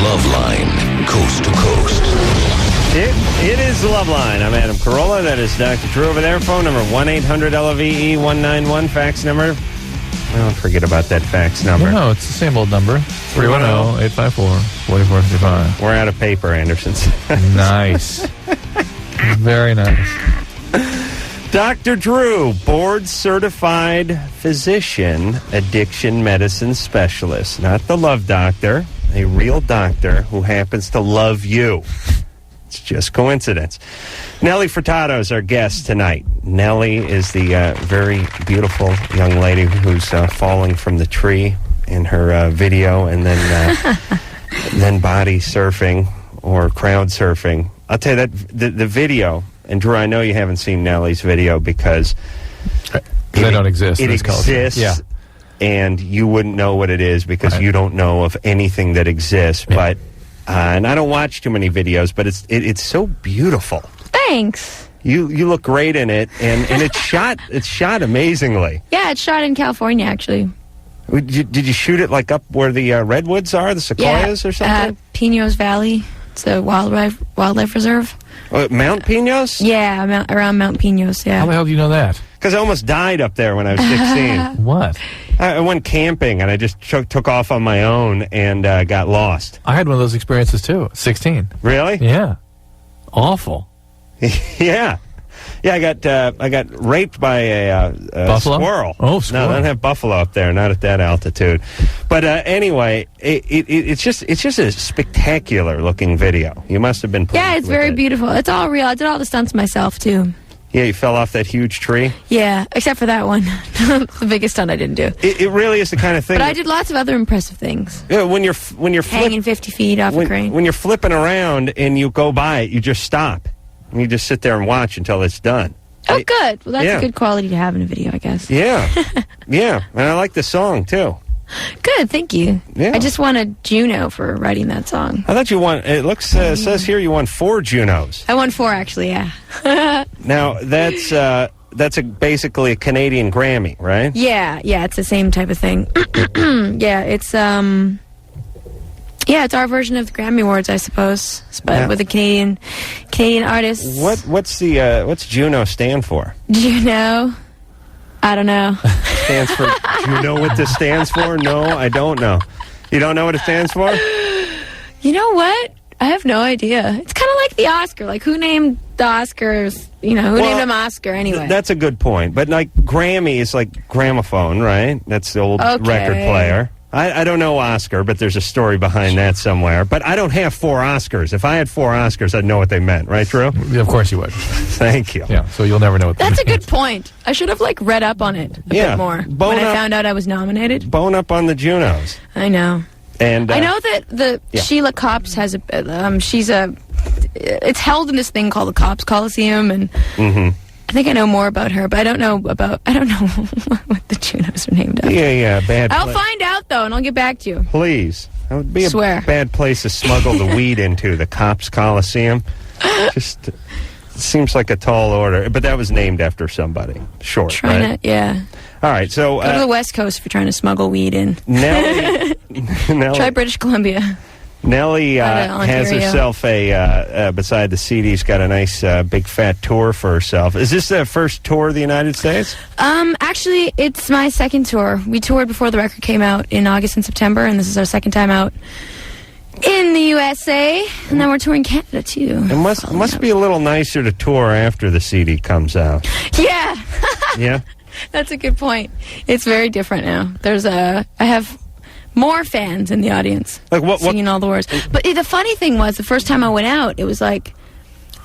Loveline, coast to coast. It is Loveline. I'm Adam Carolla. That is Dr. Drew over there. Phone number 1-800-LOVE-191. Fax number. Oh, forget about that fax number. No, it's the same old number. 310-854-4455. We're out of paper, Andersons. Nice. Very nice. Dr. Drew, board-certified physician, addiction medicine specialist. Not the love doctor, a real doctor who happens to love you. It's just coincidence. Nelly Furtado is our guest tonight. Nelly is the very beautiful young lady who's falling from the tree in her video and then body surfing or crowd surfing. I'll tell you that the video, and Drew, I know you haven't seen Nelly's video because they don't exist. It exists, yeah. And you wouldn't know what it is because you don't know of anything that exists. Yeah. But and I don't watch too many videos, but it's so beautiful. Thanks. You look great in it, and it's shot amazingly. Yeah, it's shot in California, actually. Did you shoot it like up where the redwoods are, the sequoias or something? Pinos Valley. It's a wildlife reserve. Mount Pinos? Yeah, around Mount Pinos, yeah. How the hell do you know that? Because I almost died up there when I was 16. What? I went camping, and I just took off on my own and got lost. I had one of those experiences, too. 16. Really? Yeah. Awful. Yeah. Yeah, I got raped by a squirrel. Oh, squirrel. No, I don't have buffalo up there, not at that altitude. But anyway, it's just a spectacular looking video. You must have been pleased. Yeah, it's very beautiful. It's all real. I did all the stunts myself, too. Yeah, you fell off that huge tree? Yeah, except for that one. The biggest stunt I didn't do. It really is the kind of thing. But I did lots of other impressive things. Yeah, when you're hanging 50 feet off a crane. When you're flipping around and you go by it, you just stop. And you just sit there and watch until it's done. Oh, good. Well, that's a good quality to have in a video, I guess. Yeah. Yeah. And I like the song, too. Good, thank you. Yeah. I just won a Juno for writing that song. I thought you won, it looks, says here you won 4 Junos. I won 4, actually, yeah. Now, that's basically a Canadian Grammy, right? Yeah, it's the same type of thing. Yeah, it's our version of the Grammy Awards, I suppose, but with a Canadian artist. What's Juno stand for? Juno? I don't know. Stands for. Do you know what this stands for? No, I don't know. You don't know what it stands for? You know what? I have no idea. It's kind of like the Oscar. Like, who named the Oscars? Who named him Oscar anyway? That's a good point. But, like, Grammy is like gramophone, right? That's the old record player. I don't know Oscar, but there's a story behind that somewhere. But I don't have 4 Oscars. If I had 4 Oscars, I'd know what they meant. Right, Drew? Of course you would. Thank you. Yeah, so you'll never know what That's a good point. I should have, read up on it a bit more when I found out I was nominated. Bone up on the Junos. I know. And I know that Sheila Copps has it's held in this thing called the Copps Coliseum, and I think I know more about her, but I don't know what the Junos are named after. Yeah, bad. I'll find out, though, and I'll get back to you. Please. That would be a bad place to smuggle the weed into, the Copps Coliseum. Just seems like a tall order. But that was named after somebody. Short, right? Yeah. All right, so... Go to the West Coast for trying to smuggle weed in. Nelly Try British Columbia. Nelly has herself beside the CD's got a nice big fat tour for herself. Is this the first tour of the United States? Actually, it's my second tour. We toured before the record came out in August and September, and this is our second time out in the USA, and then we're touring Canada, too. It must be a little nicer to tour after the CD comes out. Yeah. Yeah? That's a good point. It's very different now. I have more fans in the audience, singing all the words. But the funny thing was, the first time I went out, it was like,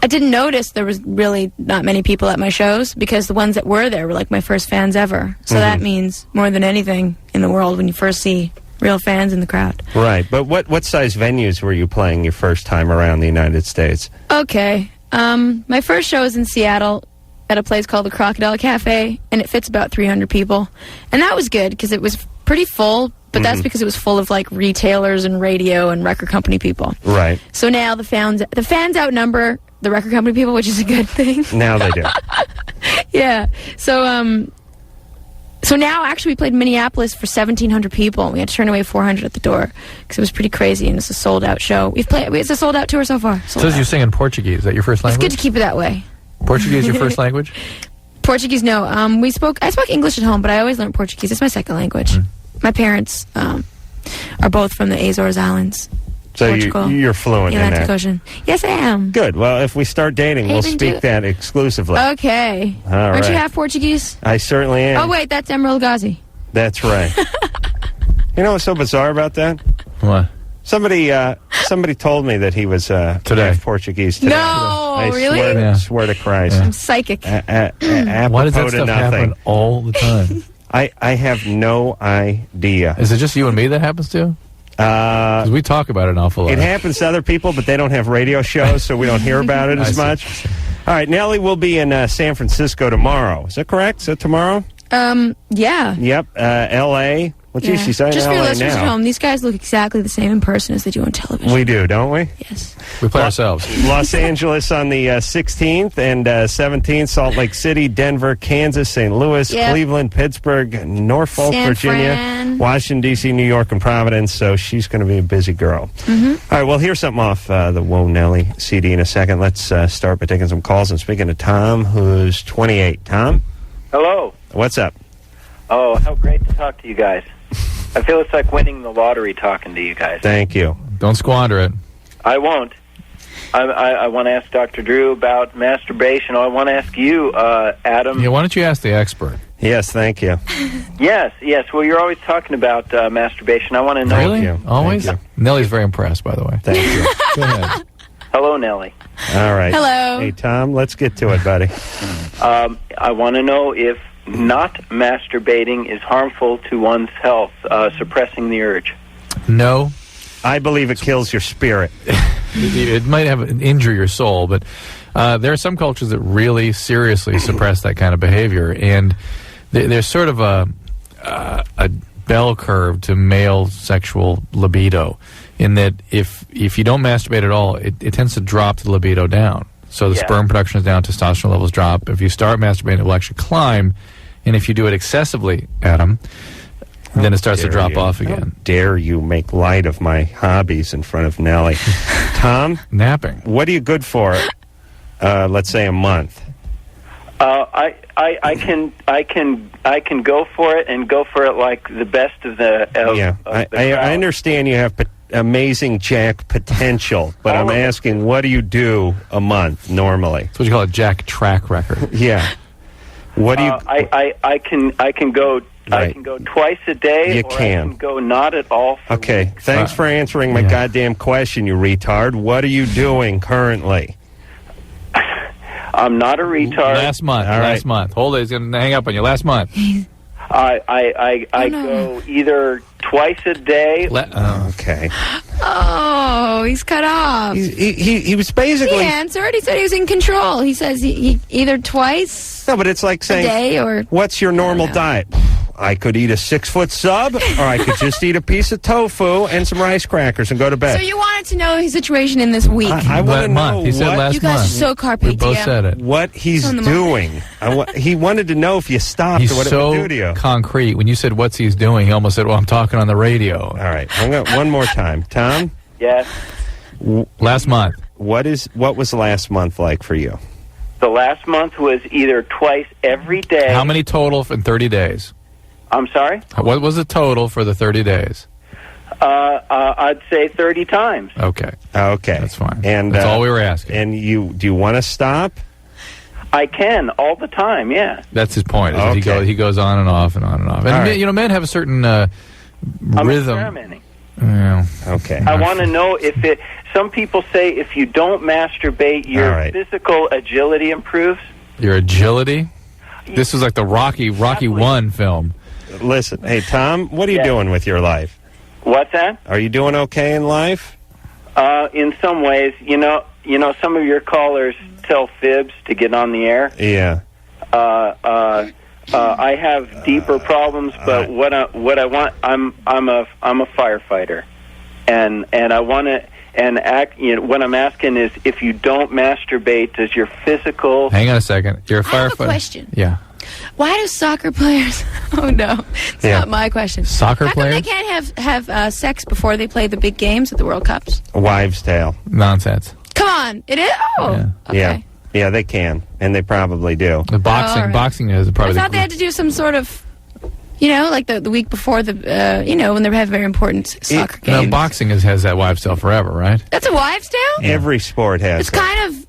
I didn't notice there was really not many people at my shows, because the ones that were there were like my first fans ever. So that means more than anything in the world when you first see real fans in the crowd. Right, but what size venues were you playing your first time around the United States? Okay, my first show was in Seattle at a place called the Crocodile Cafe, and it fits about 300 people. And that was good, because it was pretty full. But that's because it was full of, retailers and radio and record company people. Right. So now the fans outnumber the record company people, which is a good thing. Now they do. Yeah. So So now, actually, we played Minneapolis for 1,700 people. And we had to turn away 400 at the door because it was pretty crazy, and it's a sold-out show. It's a sold-out tour so far. So you sing in Portuguese. Is that your first language? It's good to keep it that way. Portuguese your first language? Portuguese, no. I spoke English at home, but I always learned Portuguese. It's my second language. My parents are both from the Azores Islands. So Portugal, you're fluent in that. Ocean. Yes, I am. Good. Well, if we start dating, we'll speak that exclusively. Okay. All right. Aren't you half Portuguese? I certainly am. Oh, wait, that's Emerald Ghazi. That's right. You know what's so bizarre about that? What? Somebody told me that he was half Portuguese today. No, really? I swear to Christ. I'm psychic. Why does that stuff happen all the time? I have no idea. Is it just you and me that happens to? Because we talk about it an awful lot. It happens to other people, but they don't have radio shows, so we don't hear about it as much. All right, Nelly will be in San Francisco tomorrow. Is that correct? Is it tomorrow? Yeah. Yep. L.A. Well, geez, she's in Just for LA your listeners now. at home, these guys look exactly the same in person as they do on television. We do, don't we? Yes. We play ourselves. Los Angeles on the 16th and 17th, Salt Lake City, Denver, Kansas, St. Louis, Cleveland, Pittsburgh, Norfolk, San Virginia, Fran. Washington, D.C., New York, and Providence. So she's going to be a busy girl. All right, well, here's something off the Whoa Nelly CD in a second. Let's start by taking some calls and speaking to Tom, who's 28. Tom? Hello. What's up? Oh, how great to talk to you guys. I feel it's like winning the lottery talking to you guys. Thank you. Don't squander it. I won't. I want to ask Dr. Drew about masturbation. I want to ask you, Adam. Yeah, why don't you ask the expert? Yes, thank you. Yes. Well, you're always talking about masturbation. I want to know. Really? Thank you. Always? Thank you. Nelly's very impressed, by the way. Thank you. Go ahead. Hello, Nelly. All right. Hello. Hey, Tom, let's get to it, buddy. I want to know if not masturbating is harmful to one's health, suppressing the urge. No. I believe it kills your spirit. It might injure your soul, but there are some cultures that really seriously suppress that kind of behavior, and there's sort of a bell curve to male sexual libido, in that if you don't masturbate at all, it tends to drop the libido down. So the sperm production is down, testosterone levels drop. If you start masturbating, it will actually climb, and if you do it excessively, Adam, then it starts to drop off again. How dare you make light of my hobbies in front of Nelly? Tom? Napping. What are you good for, let's say, a month? I can go for it and go for it like the best of the I understand you have amazing jack potential, but I'm asking, what do you do a month normally? That's what you call a jack track record. Yeah. What do you? I can go. Right. I can go twice a day. You can. I can go not at all. Okay. Thanks for answering my goddamn question, you retard. What are you doing currently? I'm not a retard. Last month. Hold it. He's going to hang up on you. Last month. I go either twice a day. Okay. Oh, he's cut off. He was basically... He answered. He said he was in control. He says he either twice... No, but it's like saying... a day or... What's your normal diet? I could eat a 6-foot sub, or I could just eat a piece of tofu and some rice crackers and go to bed. So you wanted to know his situation in this week. I want to know He said last you guys month. are so carpe We both diem. said it. what he's doing. He wanted to know if you stopped He's or what so it would do to you. concrete. When you said, what's he's doing, he almost said, well, I'm talking on the radio. All right. I'm gonna, one more time. Tom? Yes. Last month. What was last month like for you? The last month was either twice every day. How many total in 30 days? I'm sorry? What was the total for the 30 days? I'd say 30 times. Okay. That's fine. And that's all we were asking. And do you want to stop? I can all the time, yeah. That's his point. Is Okay. that he goes on and off and on and off. And right. Men have a certain I'm rhythm. experimenting. Yeah. Okay. I want to know if it... Some people say if you don't masturbate, your physical agility improves. Your agility? This is like the Rocky 1 film. Listen, hey, Tom, what are you doing with your life? What's that? Are you doing okay in life? In some ways, you know, some of your callers tell fibs to get on the air. Yeah. I have deeper problems, but what I want, I'm a firefighter, and I want to act. What I'm asking is, if you don't masturbate, does your physical? Hang on a second. You're a firefighter. I have a question. Yeah. Why do soccer players... Oh, no. It's not my question. Soccer How come players? they can't have sex before they play the big games at the World Cups? A wives' tale. Nonsense. Come on. It is? Oh. Yeah. Okay. Yeah, they can, and they probably do. The boxing, right. boxing is probably. I thought they had to do some sort of, like the week before the, when they have very important soccer games. No, boxing has that wives' tale forever, right? That's a wives' tale? Every sport has. It's kind of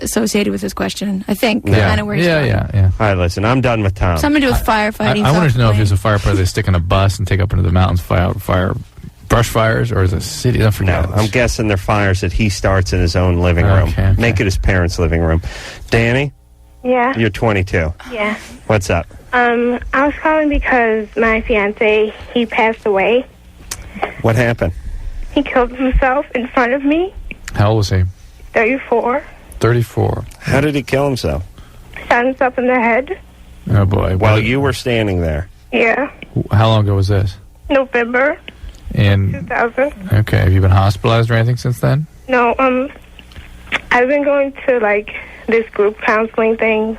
associated with this question, I think. Yeah. Kind of where Yeah. All right, listen, I'm done with Tom. Something to do with firefighting. I wanted to know if soccer there's a firefighter they stick in a bus and take up into the mountains, fire brush fires, or is it a city? I forget. No, I'm guessing they're fires that he starts in his own living room. Okay. Make it his parents' living room. Danny? Yeah. You're 22. Yeah. What's up? I was calling because my fiance, he passed away. What happened? He killed himself in front of me. How old was he? 34. 34. How did he kill himself? Shot himself in the head. Oh, boy. While you were standing there. Yeah. How long ago was this? November And 2000. okay, have you been hospitalized or anything since then? No, I've been going to, this group counseling thing,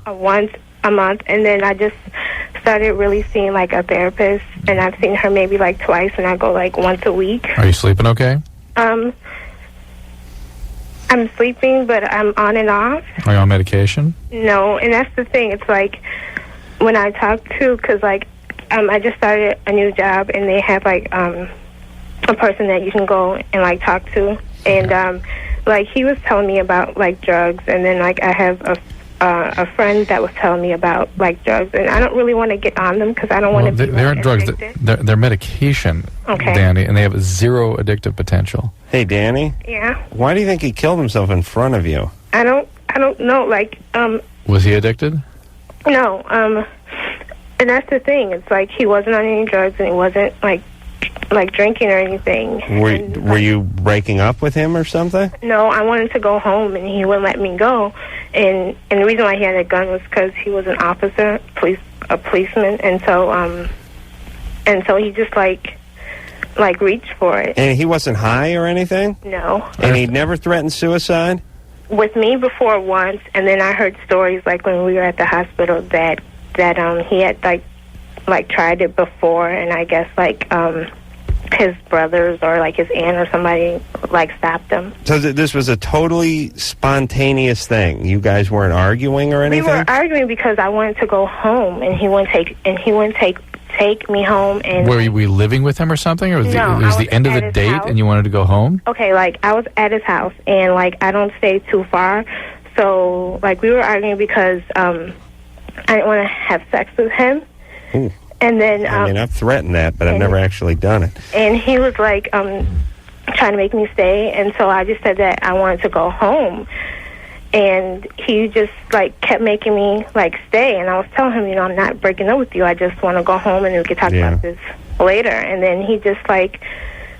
once a month, and then I just started really seeing, a therapist, and I've seen her maybe, twice, and I go, once a week. Are you sleeping okay? I'm sleeping, but I'm on and off. Are you on medication? No, and that's the thing. It's when I talk to, because I just started a new job, and they have a person that you can go and talk to, and he was telling me about drugs, and then I have a friend that was telling me about drugs, and I don't really want to get on them because I don't want to be. They aren't drugs. They're medication, okay, Danny, and they have zero addictive potential. Hey, Danny? Yeah. Why do you think he killed himself in front of you? I don't know. Was he addicted? No. And that's the thing. It's he wasn't on any drugs, and he wasn't drinking or anything. Were you breaking up with him or something? No, I wanted to go home, and he wouldn't let me go. And the reason why he had a gun was because he was an officer, a policeman, and so he just reached for it. And he wasn't high or anything? No. And he never threatened suicide? With me before once, and then I heard stories when we were at the hospital that he had tried it before, and I guess his brothers or his aunt or somebody stopped him. So this was a totally spontaneous thing. You guys weren't arguing or anything? We were arguing because I wanted to go home, and he wouldn't take me home. And were we living with him or something, or was no, it was the end of the date house. and you wanted to go home? Okay, I was at his house, and I don't stay too far, so we were arguing because I didn't want to have sex with him. Ooh. And then I've threatened that, but I've never actually done it. And he was trying to make me stay, and so I just said that I wanted to go home. And he just kept making me stay, and I was telling him, I'm not breaking up with you. I just want to go home, and we could talk about this later. And then he just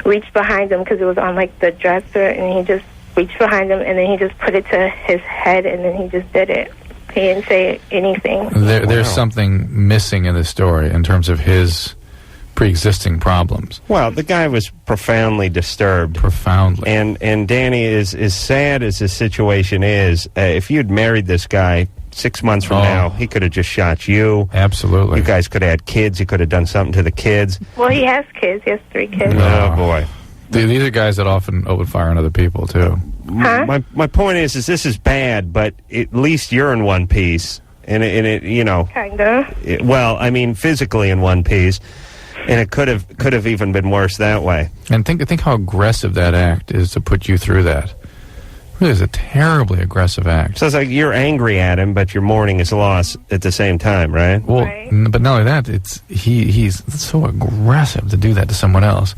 reached behind him because it was on the dresser, and he just reached behind him, and then he just put it to his head, and then he just did it. He didn't say anything. There's something missing in the story in terms of his pre-existing problems. Well, the guy was profoundly disturbed. Profoundly. And Danny, as sad as his situation is, if you'd married this guy 6 months from now, he could have just shot you. Absolutely. You guys could have had kids. He could have done something to the kids. Well, he has kids. He has 3 kids. Oh, boy. These are guys that often open fire on other people, too. Huh? My point is this is bad, but at least you're in one piece. And it Kinda. Well, I mean, physically in one piece. And it could have even been worse that way. And think how aggressive that act is to put you through that. It is a terribly aggressive act. So it's you're angry at him, but you're mourning his loss at the same time, right? Well, right. But not only that, he's so aggressive to do that to someone else.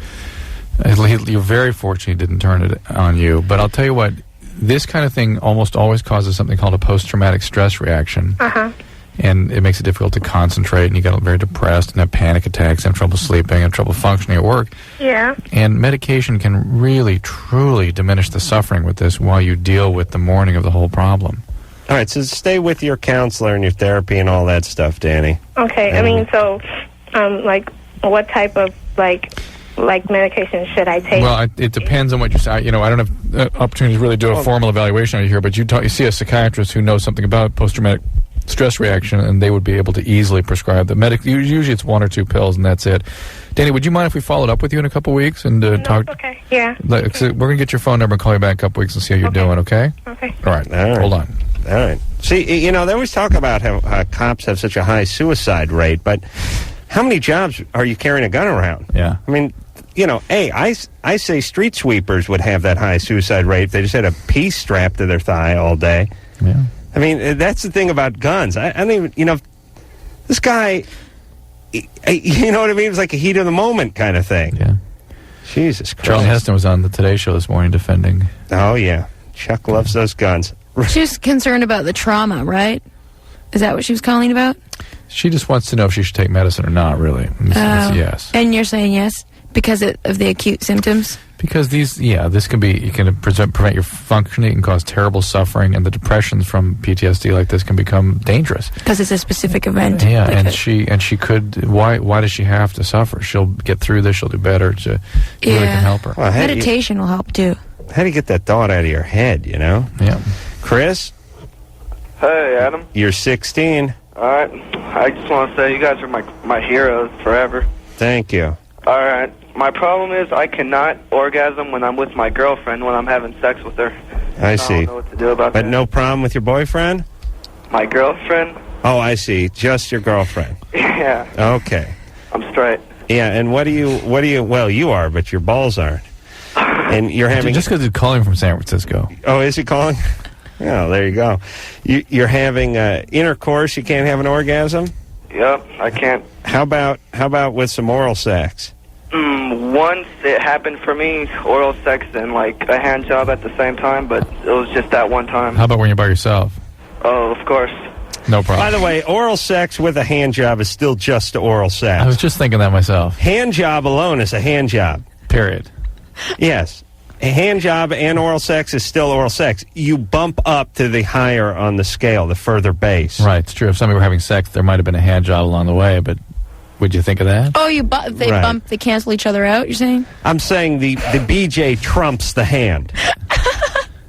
You're very fortunate he didn't turn it on you. But I'll tell you what, this kind of thing almost always causes something called a post-traumatic stress reaction. Uh-huh. And it makes it difficult to concentrate, and you get very depressed and have panic attacks, have trouble sleeping, have trouble functioning at work. Yeah. And medication can really, truly diminish the suffering with this while you deal with the mourning of the whole problem. All right, so stay with your counselor and your therapy and all that stuff, Danny. Okay, I mean, so, what type of, medication should I take? Well, it depends on what you say. I don't have opportunity to really do a formal evaluation on you here, but you see a psychiatrist who knows something about post-traumatic stress reaction, and they would be able to easily prescribe the medic. Usually it's 1 or 2 pills, and that's it. Danny, would you mind if we followed up with you in a couple weeks and talk? Okay. Yeah. So we're gonna get your phone number and call you back in a couple weeks and see how you're doing. Okay. Okay. All right. Hold on. All right. See, they always talk about how cops have such a high suicide rate, but how many jobs are you carrying a gun around? Yeah. I mean, I say street sweepers would have that high suicide rate if they just had a piece strapped to their thigh all day. Yeah. I mean, that's the thing about guns. I don't even, this guy, you know what I mean? It's like a heat of the moment kind of thing. Yeah. Jesus Christ. Charlie Heston was on the Today Show this morning defending. Oh, yeah. Chuck loves those guns. She was concerned about the trauma, right? Is that what she was calling about? She just wants to know if she should take medicine or not, really. It's yes. And you're saying yes because of the acute symptoms? Because this can be, you can prevent your functioning, it can cause terrible suffering, and the depressions from PTSD like this can become dangerous. Because it's a specific event. Yeah, and she could, why does she have to suffer? She'll get through this, she'll do better, really can help her. Well, meditation will help too. How do you get that thought out of your head, Yeah. Chris? Hey, Adam. You're 16. All right. I just want to say you guys are my heroes forever. Thank you. All right. My problem is I cannot orgasm when I'm with my girlfriend when I'm having sex with her. I see. I don't know what to do about that. But no problem with your boyfriend? My girlfriend? Oh, I see. Just your girlfriend. Yeah. Okay. I'm straight. Yeah, and what do you, well, you are, but your balls aren't. And you're having... Just because he's calling from San Francisco. Oh, is he calling? Oh, there you go. You're having intercourse, you can't have an orgasm? Yep, I can't. How about with some oral sex? Once it happened for me, oral sex and like a hand job at the same time, but it was just that one time. How about when you're by yourself? Oh, of course. No problem. By the way, oral sex with a hand job is still just oral sex. I was just thinking that myself. Hand job alone is a hand job. Period. Yes. A hand job and oral sex is still oral sex. You bump up to the higher on the scale, the further base. Right, it's true. If somebody were having sex, there might have been a hand job along the way, but would you think of that? Oh, they cancel each other out, you're saying? I'm saying the BJ trumps the hand.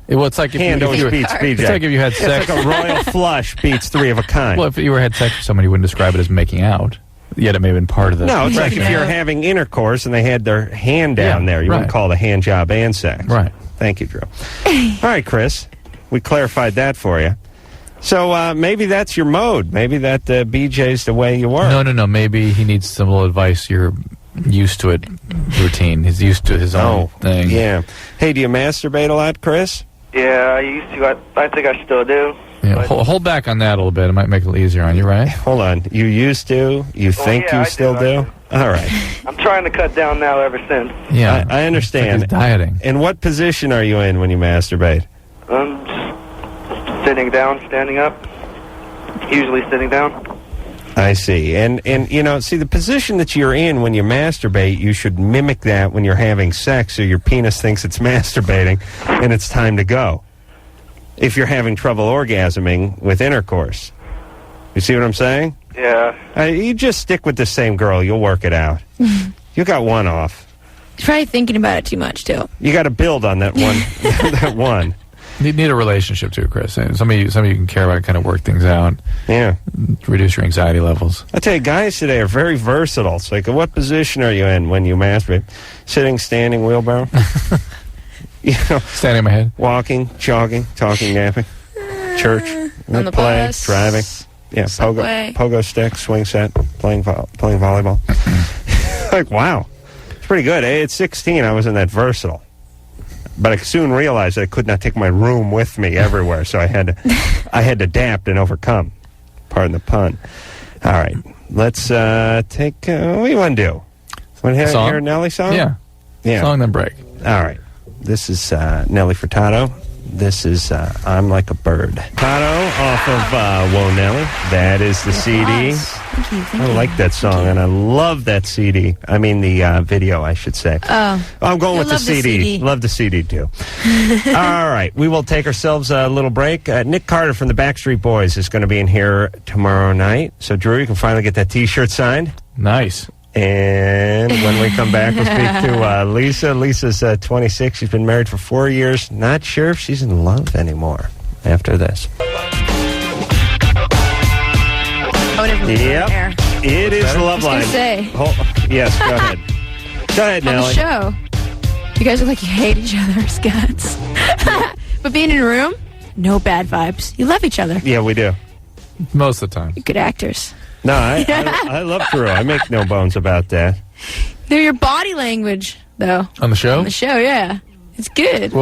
Well, it's like hand always beats BJ. It's like if you had sex. It's like a royal flush beats 3 of a kind. Well, if you had sex with somebody, you wouldn't describe it as making out. Yet it may have been part of the... No, it's like if you're having intercourse and they had their hand down there, you wouldn't call it a hand job and sex. Right. Thank you, Drew. All right, Chris. We clarified that for you. So maybe that's your mode. Maybe that BJ's the way you work. No. Maybe he needs some little advice. You're used to it routine. He's used to his own thing. Yeah. Hey, do you masturbate a lot, Chris? Yeah, I used to. I think I still do. Yeah, hold back on that a little bit. It might make it a little easier on you, right? Hold on. You used to? You think you still do? All right. I'm trying to cut down now ever since. Yeah. I understand. It's like he's dieting. And what position are you in when you masturbate? Just sitting down, standing up. Usually sitting down. I see. And see, the position that you're in when you masturbate, you should mimic that when you're having sex so your penis thinks it's masturbating and it's time to go. If you're having trouble orgasming with intercourse. You see what I'm saying? Yeah. You just stick with the same girl. You'll work it out. You got one off. You're probably thinking about it too much, too. You got to build on that one. that one. You need a relationship, too, Chris. Somebody you can care about, kind of work things out. Yeah. Reduce your anxiety levels. I tell you, guys today are very versatile. It's like, what position are you in when you masturbate? Sitting, standing, wheelbarrow? Standing on my head. Walking, jogging, talking, napping. Church. On the play, bus. driving. Yeah, pogo stick, swing set, playing volleyball. Like, wow. It's pretty good. At 16, I wasn't that versatile. But I soon realized that I could not take my room with me everywhere, so I had to adapt and overcome. Pardon the pun. All right. Let's take... what do you want to do? Want to hear a Nelly song? Yeah. Song, then break. All right. This is Nelly Furtado. This is I'm Like a Bird. Furtado off of Whoa Nelly. That is the CD. Thank you. I like that song, and I love that CD. I mean the video, I should say. Oh. I'm going with the CD. Love the CD, too. All right. We will take ourselves a little break. Nick Carter from the Backstreet Boys is going to be in here tomorrow night. So, Drew, you can finally get that T-shirt signed. Nice. And when we come back, we'll speak to Lisa. Lisa's 26. She's been married for 4 years. Not sure if she's in love anymore after this. Oh, never mind. Yep. It is Loveline. Yes, go ahead. Go ahead, Nelly. On the show, you guys look like you hate each other's guts. But being in a room, no bad vibes. You love each other. Yeah, we do. Most of the time. You're good actors. No, I love Drew. I make no bones about that. They're your body language, though. On the show? On the show, yeah. It's good.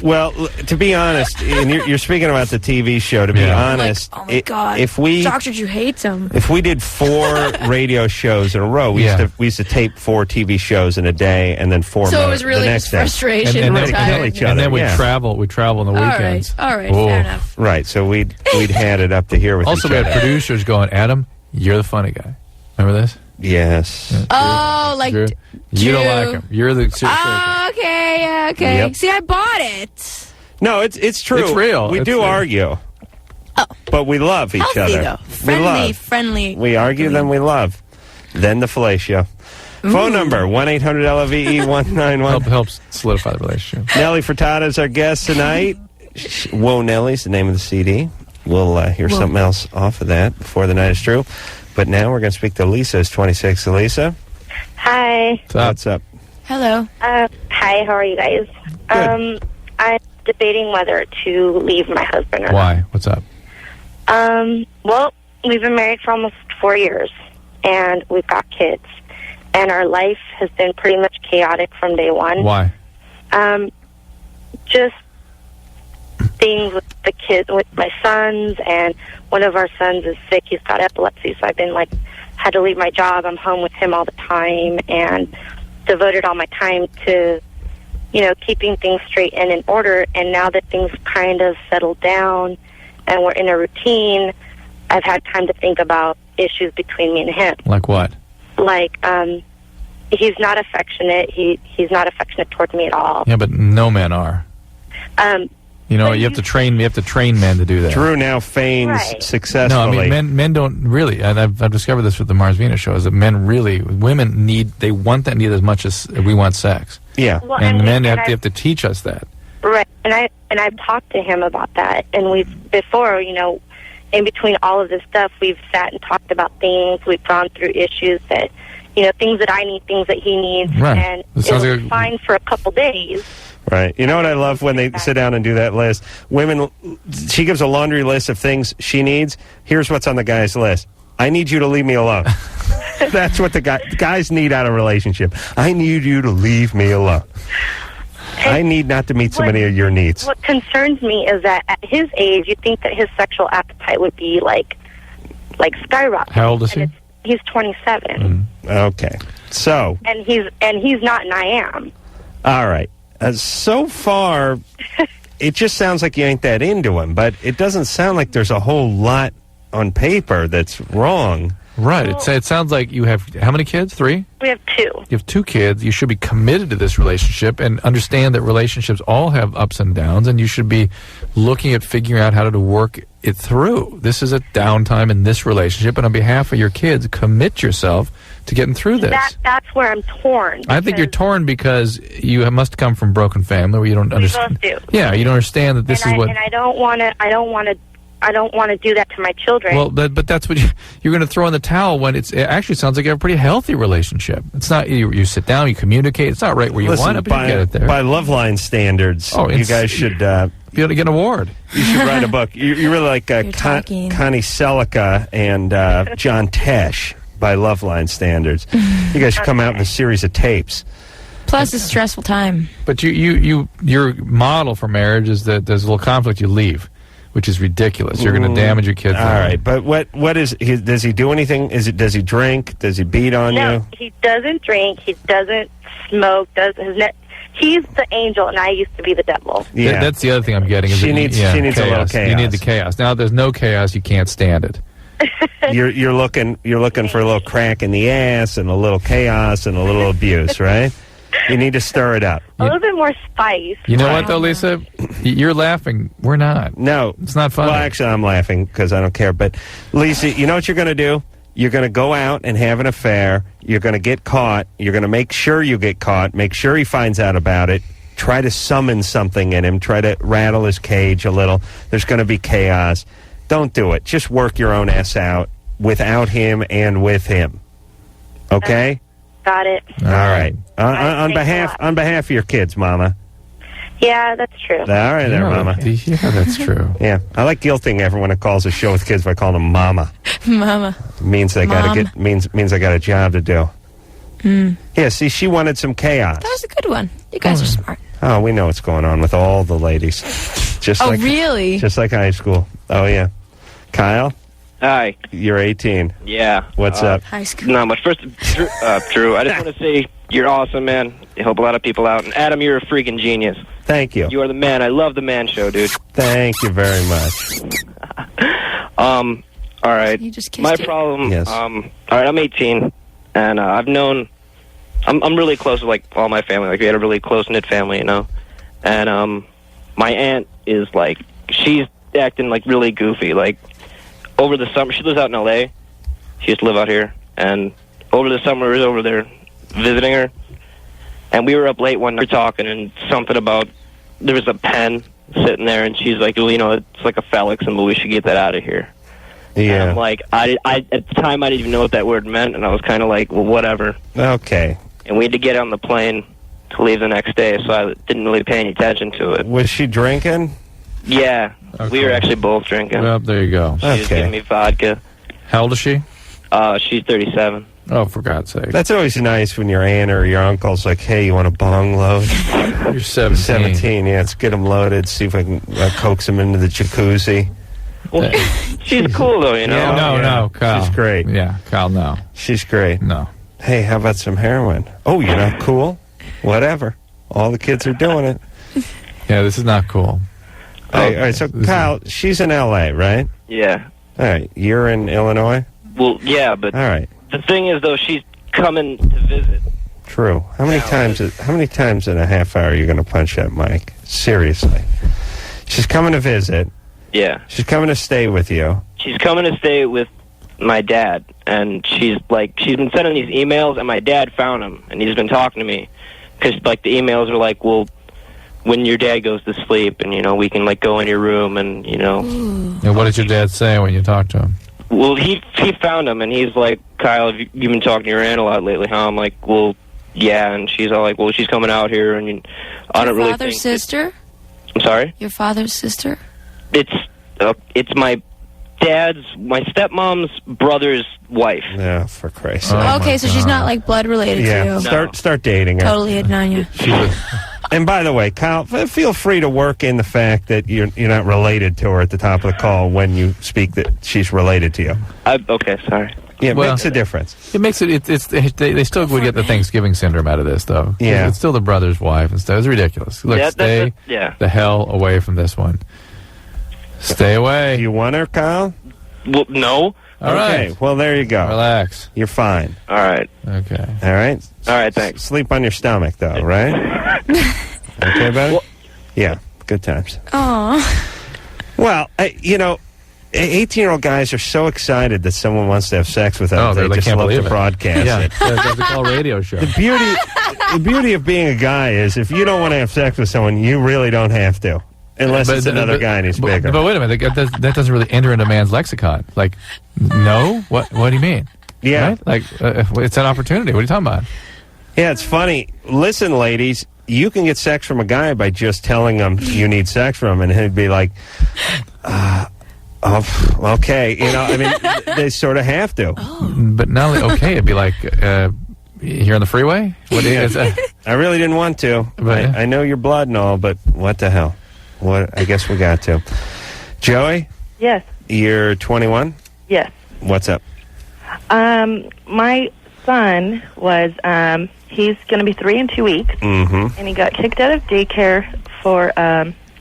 Well, to be honest, and you're speaking about the TV show. To be honest, oh my God, if we Dr. Drew hates him. If we did 4 radio shows in a row, we used to tape 4 TV shows in a day, and then 4 So more it was really the next just frustration. And then kill each other. And then we travel on the weekends. All right, fair enough. Right, so we'd had it up to here with also, each we other. had producers going, Adam, you're the funny guy. Remember this? Yes. Yeah. Oh, like Drew. You don't like him. You're the okay, yeah, okay. Yep. See, I bought it. No, it's true. It's real. We do argue. Oh. But we love each Healthy, other. though. Friendly. We argue, then we love. Then the fellatio. Phone number, 1-800-LOVE-191. Helps solidify the relationship. Nelly Furtado is our guest tonight. Whoa, Nelly's the name of the CD. We'll hear something else off of that before the night is through. But now we're going to speak to Lisa, who's 26. Lisa? Hi. What's up? Hello. Hi, how are you guys? Good. I'm debating whether to leave my husband or not. Why? What's up? Well, we've been married for almost 4 years, and we've got kids. And our life has been pretty much chaotic from day one. Why? Just things with the kids, with my sons, and one of our sons is sick. He's got epilepsy, so I've been had to leave my job. I'm home with him all the time and devoted all my time to, keeping things straight and in order. And now that things kind of settled down and we're in a routine, I've had time to think about issues between me and him. Like what? He's not affectionate. He's not affectionate toward me at all. Yeah, but no men are. You have to train men to do that. Drew now feigns successfully. No, I mean men don't really. And I've discovered this with the Mars Venus show. Is that women need as much as we want sex. Yeah, well, and men have to teach us that. Right, and I've talked to him about that, and we've before, in between all of this stuff, we've sat and talked about things. We've gone through issues that, things that I need, things that he needs, right. And it was fine for a couple days. Right. You know what I love when they sit down and do that list? Women, she gives a laundry list of things she needs. Here's what's on the guy's list. I need you to leave me alone. That's what the guys need out of a relationship. I need you to leave me alone. I need not to meet so many of your needs. What concerns me is that at his age, you think that his sexual appetite would be like skyrocketing. How old is he? He's 27. Okay. So. And he's not, and I am. All right. So far, it just sounds like you ain't that into him, but it doesn't sound like there's a whole lot on paper that's wrong. Right. It sounds like you have how many kids? 3? We have 2. You have 2 kids. You should be committed to this relationship and understand that relationships all have ups and downs, and you should be looking at figuring out how to work it through. This is a downtime in this relationship, and on behalf of your kids, commit yourself to getting through this. That's where I'm torn. I think you're torn because you must come from a broken family where you don't understand. We both do. Yeah, you don't understand that this is what. And I don't want to do that to my children. Well, but that's what you're going to throw in the towel when it actually sounds like you have a pretty healthy relationship. It's not you sit down, you communicate. It's not right where you want it, but you get it there. By Loveline standards, you guys should be able to get an award. You should write a book. You really like Connie Selica and John Tesh by Loveline standards. You guys should come out with a series of tapes. Plus, it's a stressful time. But your model for marriage is that there's a little conflict, you leave, which is ridiculous. You're going to damage your kids. All right, but what is does he do anything? Does he drink? Does he beat on you? No, he doesn't drink. He doesn't smoke. He's the angel, and I used to be the devil. Yeah, that's the other thing I'm getting. She needs a little chaos. You need the chaos. Now, if there's no chaos, you can't stand it. You're looking for a little crack in the ass and a little chaos and a little abuse, right? You need to stir it up. A little bit more spice. You know what, though, Lisa? You're laughing. We're not. No. It's not funny. Well, actually, I'm laughing because I don't care. But, Lisa, you know what you're going to do? You're going to go out and have an affair. You're going to get caught. You're going to make sure you get caught. Make sure he finds out about it. Try to summon something in him. Try to rattle his cage a little. There's going to be chaos. Don't do it. Just work your own ass out without him and with him. Okay? Got it. All right. On behalf of your kids, Mama. Yeah, that's true. All right there, Mama. Yeah, that's true. Yeah. I like guilting everyone that calls a show with kids by calling them Mama. Mama. Means I got a job to do. Yeah, see, she wanted some chaos. That was a good one. You guys are smart. Oh, we know what's going on with all the ladies. Really? Just like high school. Oh, yeah. Kyle? Hi. You're 18. Yeah. What's up? High school. Not much. First, Drew, I just want to say you're awesome, man. You help a lot of people out. And Adam, you're a freaking genius. Thank you. You are the man. I love the Man Show, dude. Thank you very much. All right. You just kissed My it. problem. Yes. All right. I'm 18, and I've known. I'm really close with like all my family. Like we had a really close knit family, you know. And my aunt is like she's acting like really goofy. Like over the summer, she lives out in L.A. She used to live out here, and over the summer, I was over there visiting her. And we were up late one night talking, and something about there was a pen sitting there, and she's like, well, you know, it's like a phallic symbol. We should get that out of here. Yeah. And I'm like, I at the time I didn't even know what that word meant, and I was kind of like, well, whatever. Okay. And we had to get on the plane to leave the next day, so I didn't really pay any attention to it. Was she drinking? Yeah, Okay. we were actually both drinking. Well, there you go. She was giving me vodka. How old is she? She's 37. Oh, for God's sake. That's always nice when your aunt or your uncle's like, hey, you want a bong load? You're 17. 17, yeah. Let's get them loaded, see if I can coax them into the jacuzzi. Well, she's cool, though, you know? Yeah, No, Kyle. She's great. Yeah, Kyle, no. She's great. No. Hey, how about some heroin? Oh, you're not cool? Whatever. All the kids are doing it. Yeah, this is not cool. All right, so Kyle, she's in L.A., right? Yeah. All right, you're in Illinois? Well, yeah, but All right, the thing is, though, she's coming to visit. true. How many times in a half hour are you going to punch that mic? Seriously. She's coming to visit. Yeah. She's coming to stay with you. She's coming to stay with my dad, and she's been sending these emails, and my dad found them, and he's been talking to me, because, like, the emails are like, well, when your dad goes to sleep, and, you know, we can, like, go in your room, and, you know. And what did your dad say when you talked to him? Well, he found them, and he's like, Kyle, have you been talking to your aunt a lot lately, huh? I'm like, well, yeah, and she's all like, well, she's coming out here, and I don't really think... Your father's sister? I'm sorry? Your father's sister? It's my stepmom's brother's wife. Yeah, for Christ's sake. Oh, Okay, so she's not like blood related to Yeah, you. start dating her. Totally hidden on you. And by the way, Kyle, feel free to work in the fact that you're not related to her at the top of the call when you speak that she's related to you. Okay, sorry. Yeah, it Well, makes a difference. It makes it. They still would get the Thanksgiving syndrome out of this, though. Yeah. It's still the brother's wife and stuff. It's ridiculous. Look, Yeah, stay the hell away from this one. Stay away. Do you want her, Kyle? Well, no. All okay, right. well, there you go. Relax. You're fine. All right. Okay. All right? All right, thanks. Sleep on your stomach, though, right? Okay, buddy? Yeah, good times. Aw. Well, 18-year-old guys are so excited that someone wants to have sex with them. Oh, they they just can't love believe to it. broadcast Yeah, it. that's a call radio show. The beauty of being a guy is if you don't want to have sex with someone, you really don't have to. Unless it's another guy and he's bigger. But wait a minute, that doesn't really enter into man's lexicon. Like, no? What do you mean? Yeah. Right? Like, it's an opportunity. What are you talking about? Yeah, it's funny. Listen, ladies, you can get sex from a guy by just telling him you need sex from him, and he'd be like, okay. You know, I mean, they sort of have to. But not only okay, it'd be like, here on the freeway? What is I really didn't want to. But, I know your blood and all, but what the hell? What? I guess we got to. Joey? Yes. You're 21? Yes. What's up? My son was, he's going to be 3 in 2 weeks, Mm-hmm. and he got kicked out of daycare for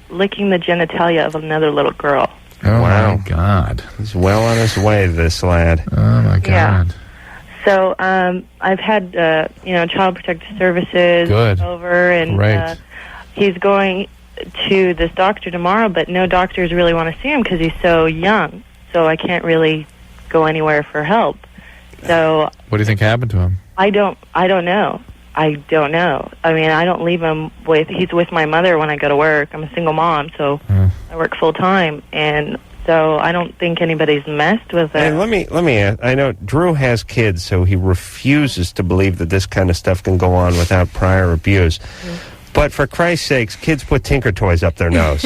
licking the genitalia of another little girl. Oh, Wow. my God. He's well on his way, this lad. Oh, my God. Yeah. So I've had, Child Protective Services Good. over, and Great. he's going to this doctor tomorrow, but no doctors really want to see him because he's so young. So I can't really go anywhere for help. So What do you think happened to him? I don't know. I don't know. I mean, I don't leave him he's with my mother when I go to work. I'm a single mom, so I work full time, and So I don't think anybody's messed with it. And let me ask, I know Drew has kids, so he refuses to believe that this kind of stuff can go on without prior abuse. But for Christ's sakes, kids put Tinker Toys up their nose.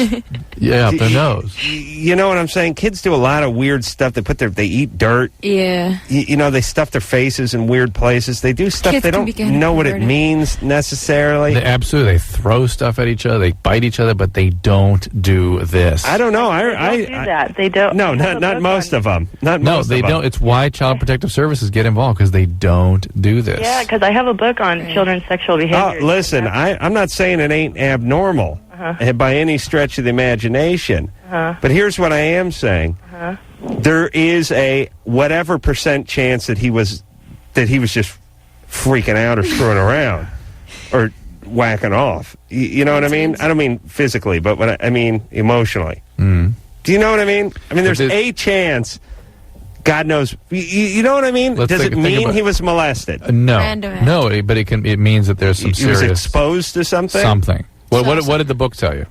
Yeah, up their nose. You know what I'm saying? Kids do a lot of weird stuff. They eat dirt. Yeah. They stuff their faces in weird places. They do stuff Kids they don't know what it means necessarily. Absolutely. They throw stuff at each other. They bite each other, but they don't do this. I don't know. They don't do that. They don't. No, not most of them. No, they don't. It's why Child Protective Services get involved, because they don't do this. Yeah, because I have a book on children's sexual behavior. Oh, listen, I'm not saying it ain't abnormal by any stretch of the imagination. But here's what I am saying. There is a whatever % chance that he was just freaking out or screwing around or whacking off. You know what I mean? I don't mean physically, but I mean emotionally. Do you know what I mean? I mean, there's a chance. God knows. You know what I mean? Does it mean he was molested? No, but it means that there's some serious... He was exposed to something? Something. What did the book tell you?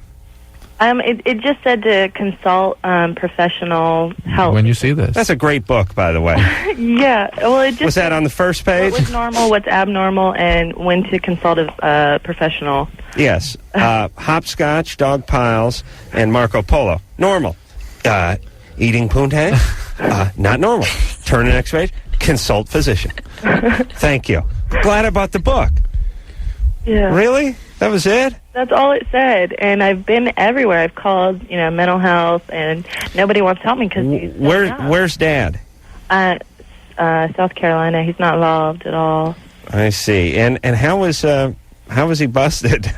It just said to consult professional help. When you see this. That's a great book, by the way. Yeah. Well, it just... Was that on the first page? What's normal, what's abnormal, and when to consult a professional. Yes. Hopscotch, dog piles, and Marco Polo. Normal. Eating poontang? Not normal. Turn to the next page. Consult physician. Thank you. Glad I bought the book. Yeah. Really? That was it? That's all it said. And I've been everywhere. I've called, mental health, and nobody wants to help me because he's Where's Dad? South Carolina. He's not involved at all. I see. And how was he busted?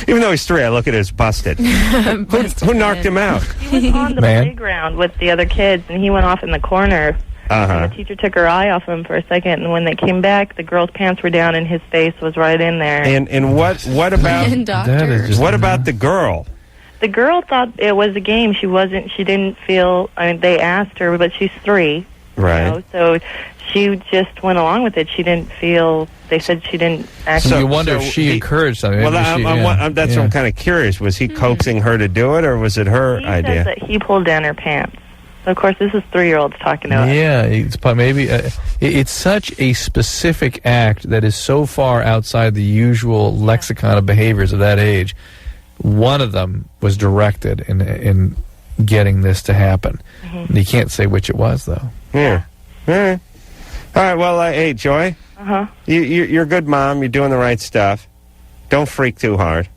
Even though he's 3, I look at it as busted. Who knocked him out? He was on the playground with the other kids, and he went off in the corner. And the teacher took her eye off him for a second, and when they came back, the girl's pants were down, and his face was right in there. And what about what about the girl? The girl thought it was a game. She didn't feel. I mean, they asked her, but she's 3. Right. So she just went along with it. She didn't feel. They said she didn't actually. So you wonder if she encouraged something. Well, that's what I'm kind of curious. Was he coaxing her to do it, or was it her idea? He says that he pulled down her pants. Of course, this is 3-year-olds talking about it. Yeah, it's such a specific act that is so far outside the usual lexicon of behaviors of that age. One of them was directed in getting this to happen. You can't say which it was, though. Yeah. All right. All right. Well, hey, Joy. You're a good mom. You're doing the right stuff. Don't freak too hard.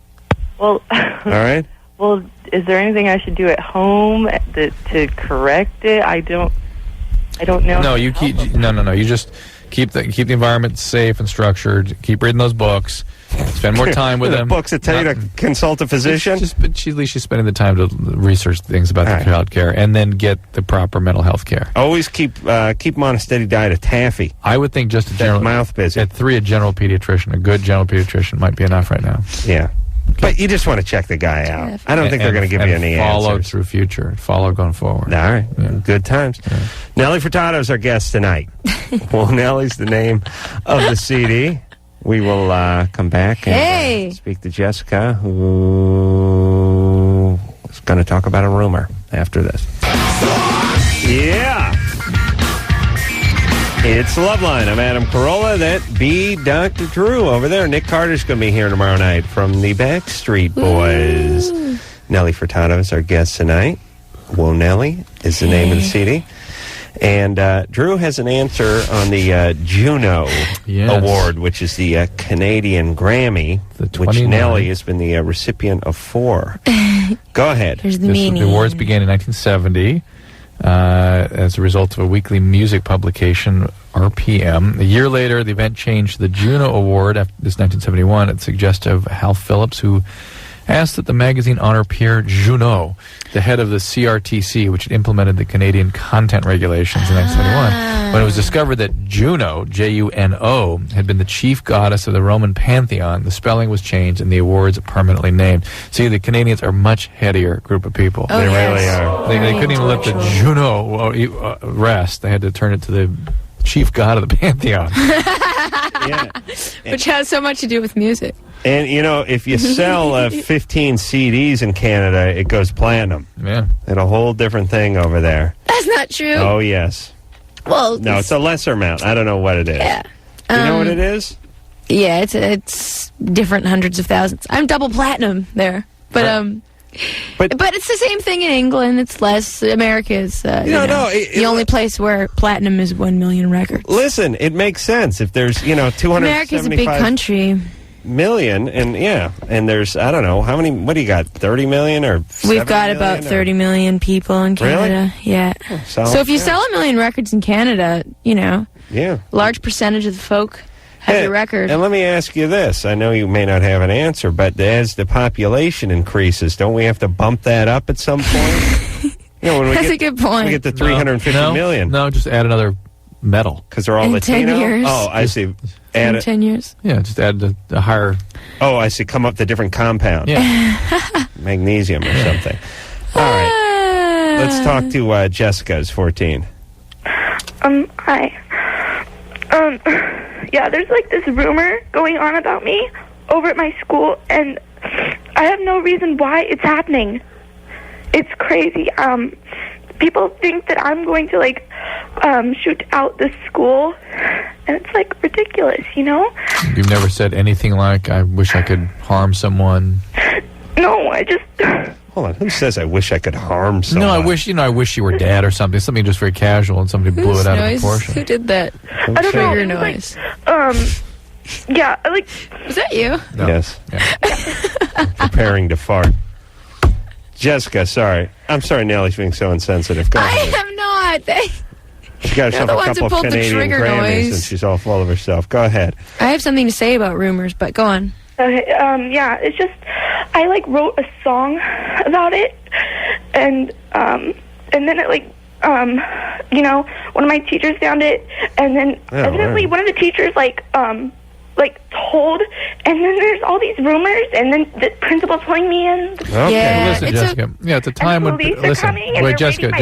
Well. All right. Well, is there anything I should do at home to correct it? I don't know. No, you You just keep the environment safe and structured. Keep reading those books. Spend more time with them. Books that tell you to consult a physician. At least she's spending the time to research things about the child care and then get the proper mental health care. Always keep them on a steady diet of taffy. I would think just a general mouth busy. At 3, a general pediatrician, a good general pediatrician might be enough right now. Yeah. But you just want to check the guy out. I don't think they're going to give you any follow answers. Through future. Follow going forward. All right. Yeah. Good times. Yeah. Nelly Furtado is our guest tonight. Well, Nelly's the name of the CD. We will come back and speak to Jessica, who is going to talk about a rumor after this. Yeah. It's Loveline. I'm Adam Carolla. That be Dr. Drew over there. Nick Carter's going to be here tomorrow night from the Backstreet Boys. Ooh. Nelly Furtado is our guest tonight. Whoa, Nelly is the name of the CD. And Drew has an answer on the Juno Award, which is the Canadian Grammy, which Nelly has been the recipient of 4. Go ahead. Here's the meaning. The awards began in 1970. As a result of a weekly music publication, RPM. A year later, the event changed to the Juno Award after this 1971 at the suggestion of Hal Phillips, who asked that the magazine honor Pierre Junot, the head of the CRTC, which had implemented the Canadian content regulations in 1971. When it was discovered that Juno, Juno, had been the chief goddess of the Roman pantheon, the spelling was changed and the awards permanently named. See, the Canadians are a much headier group of people. They really are. They couldn't even let the Juno rest. They had to turn it to the chief god of the pantheon. Yeah. Which has so much to do with music. And, if you sell 15 CDs in Canada, it goes platinum. Yeah. And a whole different thing over there. That's not true. Oh, yes. Well, no, it's a lesser amount. I don't know what it is. Yeah. Do you know what it is? Yeah, it's different hundreds of thousands. I'm double platinum there. But it's the same thing in England. It's less. America is the only place where platinum is 1 million records. Listen, it makes sense. If there's, 275 America's a big country. Million, and there's, I don't know, how many, what do you got, 30 million or 70 We've got about 30 million people in Canada. Really? Yeah. Oh, so if you sell 1 million records in Canada, yeah, large percentage of the folk have your record. And let me ask you this. I know you may not have an answer, but as the population increases, don't we have to bump that up at some point? When That's a good point. We get to 350 million. No, just add another medal. Because they're all in Latino? 10 years. Oh, I see. In 10 years. Yeah, just add the higher... Oh, I see. Come up to different compound. Yeah. Magnesium or something. All right. Let's talk to Jessica, who's 14. Hi. Yeah, there's like this rumor going on about me over at my school, and I have no reason why it's happening. It's crazy. People think that I'm going to shoot out the school, and it's like ridiculous, You've never said anything like, I wish I could harm someone? No, I just... Hold on, who says I wish I could harm someone? No, I wish you were dead or something. Something just very casual, and somebody blew it out of proportion. Who did that? I don't know. Trigger noise. Yeah, Was that you? No. Yes. Yeah. Preparing to fart. Jessica, sorry. I'm sorry Nelly's being so insensitive. Go ahead. I am not. She got herself a couple of Canadian Grammys, and she's all full of herself. Go ahead. I have something to say about rumors, but go on. Okay, yeah, it's just, I wrote a song about it, and then it one of my teachers found it, and then evidently one of the teachers told, and then there's all these rumors, and then the principal's pulling me in. Okay. Yeah, listen, Jessica. At the time when Jessica.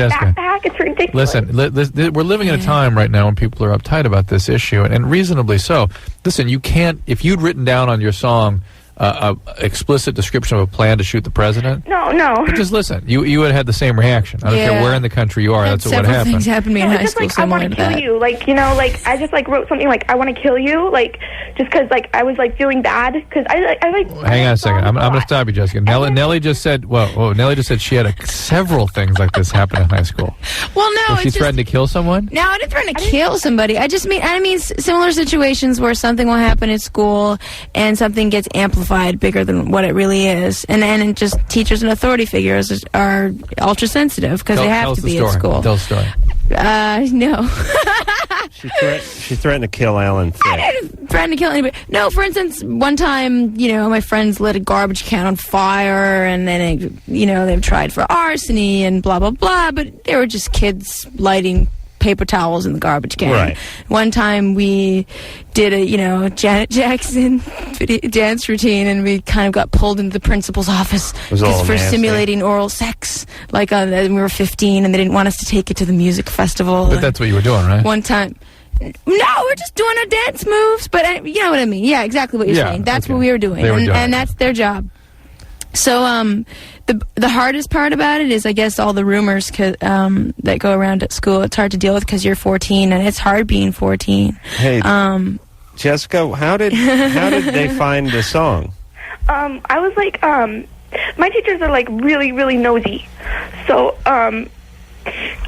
It's ridiculous. Listen, we're living in a time right now when people are uptight about this issue, and reasonably so. Listen, you can't. If you'd written down on your song a explicit description of a plan to shoot the president. No. Just listen. You would have had the same reaction. I don't care where in the country you are. That's what would happen. Things happened to me in high school. I want to kill you. I just wrote something I want to kill you. Just because I was feeling bad because I Hang on a second. I'm going to stop you, Jessica. Nelly just said. Nelly just said she had several things like this happen in high school. Well, no. Did she threaten to kill someone? No, I didn't threaten to kill somebody. I mean similar situations where something will happen at school and something gets amplified bigger than what it really is, and just teachers and authority figures are ultra sensitive because they have to be at school. Tell the story. No. She threatened to kill Alan Thicke. I didn't threaten to kill anybody. No, for instance, one time, my friends lit a garbage can on fire, and then they've tried for arsony and blah blah blah, but they were just kids lighting paper towels in the garbage can. Right. One time we did a Janet Jackson dance routine, and we kind of got pulled into the principal's office for simulating oral sex. We were 15, and they didn't want us to take it to the music festival. But that's what you were doing, right? One time. No, we're just doing our dance moves, but you know what I mean. Yeah, exactly what you're saying. That's what we were doing, and that's their job. So the hardest part about it is, I guess, all the rumors that go around at school. It's hard to deal with because you're 14, and it's hard being 14. Hey, Jessica, how did they find the song? I was my teachers are really, really nosy. So I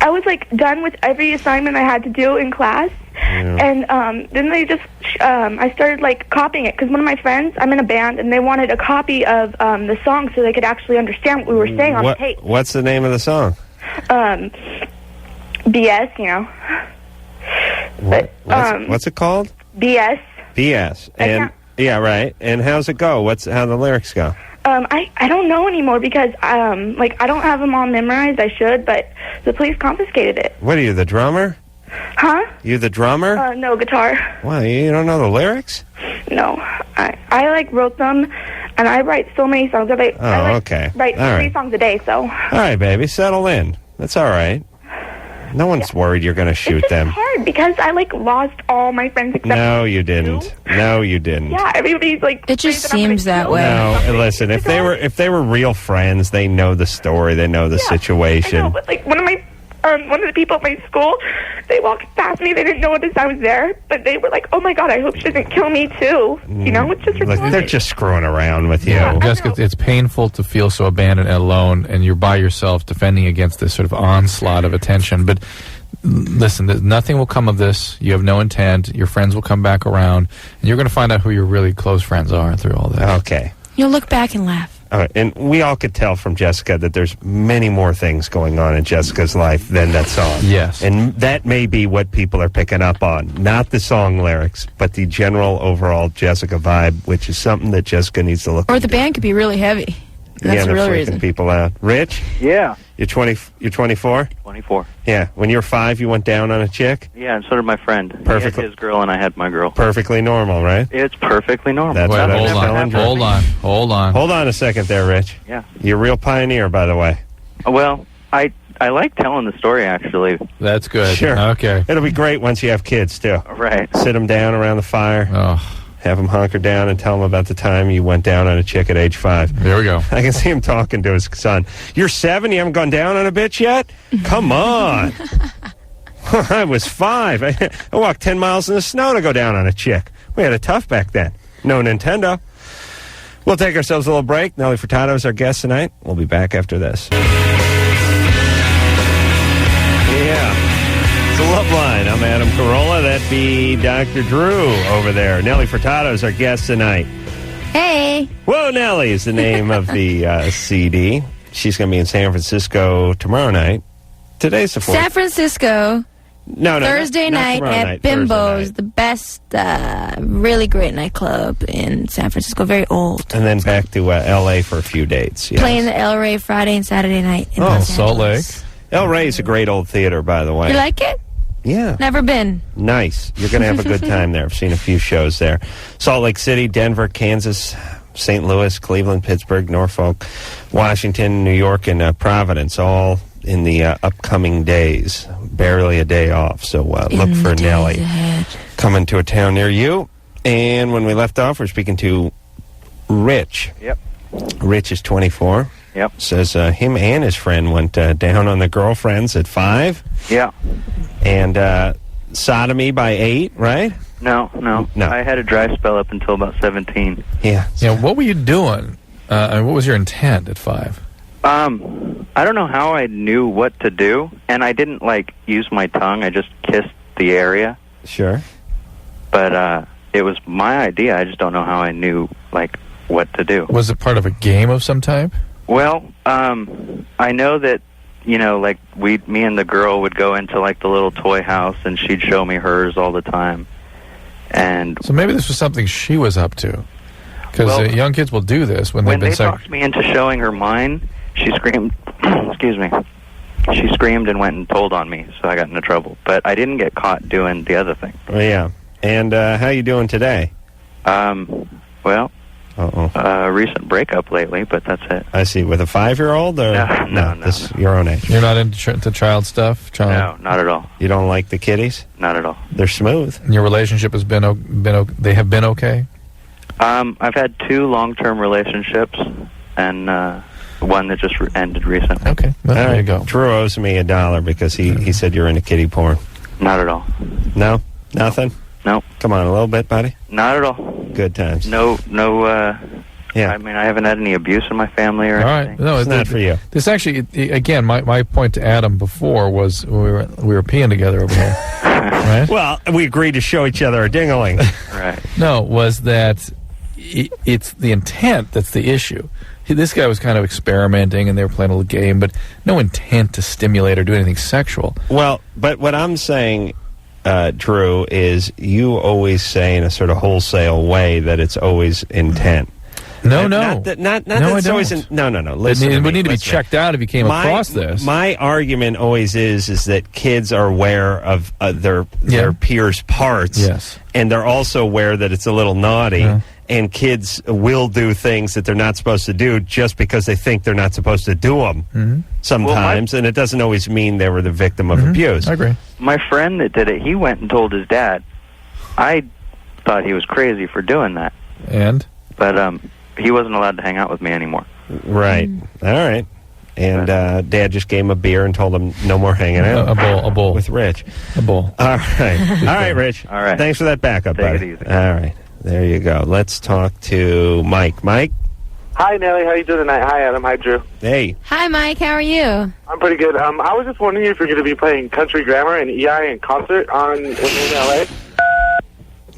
was done with every assignment I had to do in class. Yeah. And then they just, I started copying it because one of my friends, I'm in a band, and they wanted a copy of the song so they could actually understand what we were saying on the tape. What's the name of the song? BS, What's it called? BS. BS. And yeah, right. And how's it go? How the lyrics go? I don't know anymore because I don't have them all memorized. I should, but the police confiscated it. What are you, the drummer? Huh? You the drummer? No, guitar. Wow, you don't know the lyrics? No. I wrote them, and I write so many songs. I okay. write 3 songs a day, so. All right, baby, settle in. That's all right. No one's worried you're going to shoot them. It's hard because I lost all my friends except No, you didn't. you. No, you didn't. Yeah, everybody's It just seems that way. No, listen. If they were real friends, they know the story. They know the situation. I know, but one of the people at my school, they walked past me. They didn't notice I was there, but they were like, "Oh my God, I hope she doesn't kill me too." It's just Look, they're just screwing around with you. Yeah, Jessica, it's painful to feel so abandoned and alone, and you're by yourself defending against this sort of onslaught of attention. But listen, nothing will come of this. You have no intent. Your friends will come back around, and you're going to find out who your really close friends are through all this. Okay. You'll look back and laugh. All right, and we all could tell from Jessica that there's many more things going on in Jessica's life than that song. Yes. And that may be what people are picking up on. Not the song lyrics, but the general overall Jessica vibe, which is something that Jessica needs to look Or the band could be really heavy. That's the real reason. People out. Rich? Yeah. You're 24? 24. Yeah. When you were 5, you went down on a chick? Yeah, and so did my friend. Perfectly. He had his girl, and I had my girl. Perfectly normal, right? It's perfectly normal. That's Wait, what I was hold telling Drew. on. Hold on a second there, Rich. Yeah. You're a real pioneer, by the way. Well, I like telling the story, actually. That's good. Sure. Okay. It'll be great once you have kids, too. Right. Sit them down around the fire. Oh, Have him hunker down and tell him about the time you went down on a chick at age 5. there we go. I can see him talking to his son. You're 7? You haven't gone down on a bitch yet? Come on. I was 5. I walked 10 miles in the snow to go down on a chick. We had it tough back then. No Nintendo. We'll take ourselves a little break. Nelly Furtado is our guest tonight. We'll be back after this. Yeah. It's the Loveline. I'm Adam Carolla. That'd be Dr. Drew over there. Nelly Furtado is our guest tonight. Hey. Whoa, Nelly is the name of the CD. She's going to be in San Francisco tomorrow night. Today's the 4th. San Francisco. No, Thursday not night tomorrow at night. Bimbo's, the best, really great nightclub in San Francisco. Very old. And then back to L.A. for a few dates. Yes. Playing the El Rey Friday and Saturday night in Los Salt Lake. Angeles. El Rey is a great old theater, by the way. You like it? Yeah. Never been. Nice. You're going to have a good time there. I've seen a few shows there. Salt Lake City, Denver, Kansas, St. Louis, Cleveland, Pittsburgh, Norfolk, Washington, New York, and Providence, all in the upcoming days. Barely a day off. So look for Nelly coming to a town near you. And when we left off, we're speaking to Rich. Yep. Rich is 24. Yep. Says him and his friend went down on the girlfriends at 5. Yeah. And sodomy by 8, right? No. I had a dry spell up until about 17. Yeah. Yeah. What were you doing? And what was your intent at 5? I don't know how I knew what to do, and I didn't use my tongue. I just kissed the area. Sure. But it was my idea. I just don't know how I knew what to do. Was it part of a game of some type? Well, I know that me and the girl would go into the little toy house, and she'd show me hers all the time. And so maybe this was something she was up to, because young kids will do this when they've been. They talked me into showing her mine. She screamed. Excuse me. She screamed and went and told on me, so I got into trouble. But I didn't get caught doing the other thing. Oh, yeah. And how you doing today? Well, recent breakup lately, but that's it. I see. With a 5-year-old? Or? No. Your own age. You're not into child stuff? No, not at all. You don't like the kitties? Not at all. They're smooth. And your relationship has been they have been okay? I've had 2 long-term relationships, and one that just ended recently. Okay, well, there you go. Drew owes me $1 because he said you're into kitty porn. Not at all. No? Nothing? No. Come on, a little bit, buddy? Not at all. Good times. No, yeah. I mean, I haven't had any abuse in my family or anything. All right. No, it's not for you. This actually, again, my point to Adam before was we were peeing together over here. Right? Well, we agreed to show each other a ding-a-ling. Right. No, was that it's the intent that's the issue. This guy was kind of experimenting, and they were playing a little game, but no intent to stimulate or do anything sexual. Well, but what I'm saying, Drew, is you always say in a sort of wholesale way that it's always intent. No. Not that it's always no. Listen, it would need to be checked out if you came across this. My argument always is that kids are aware of their peers' parts, yes, and they're also aware that it's a little naughty. Yeah. and kids will do things that they're not supposed to do just because they think they're not supposed to do them sometimes, and it doesn't always mean they were the victim of abuse. I agree. My friend that did it, he went and told his dad. I thought he was crazy for doing that. But he wasn't allowed to hang out with me anymore. Right. All right. And Dad just gave him a beer and told him no more hanging out. A bowl. With Rich. A bowl. All right. All right, Rich. All right. Thanks for that backup, buddy. Take it easy. All right. There you go. Let's talk to Mike. Mike? Hi, Nelly. How you doing tonight? Hi, Adam. Hi, Drew. Hey. Hi, Mike. How are you? I'm pretty good. I was just wondering if you're going to be playing Country Grammar and EI in concert when you're in L.A.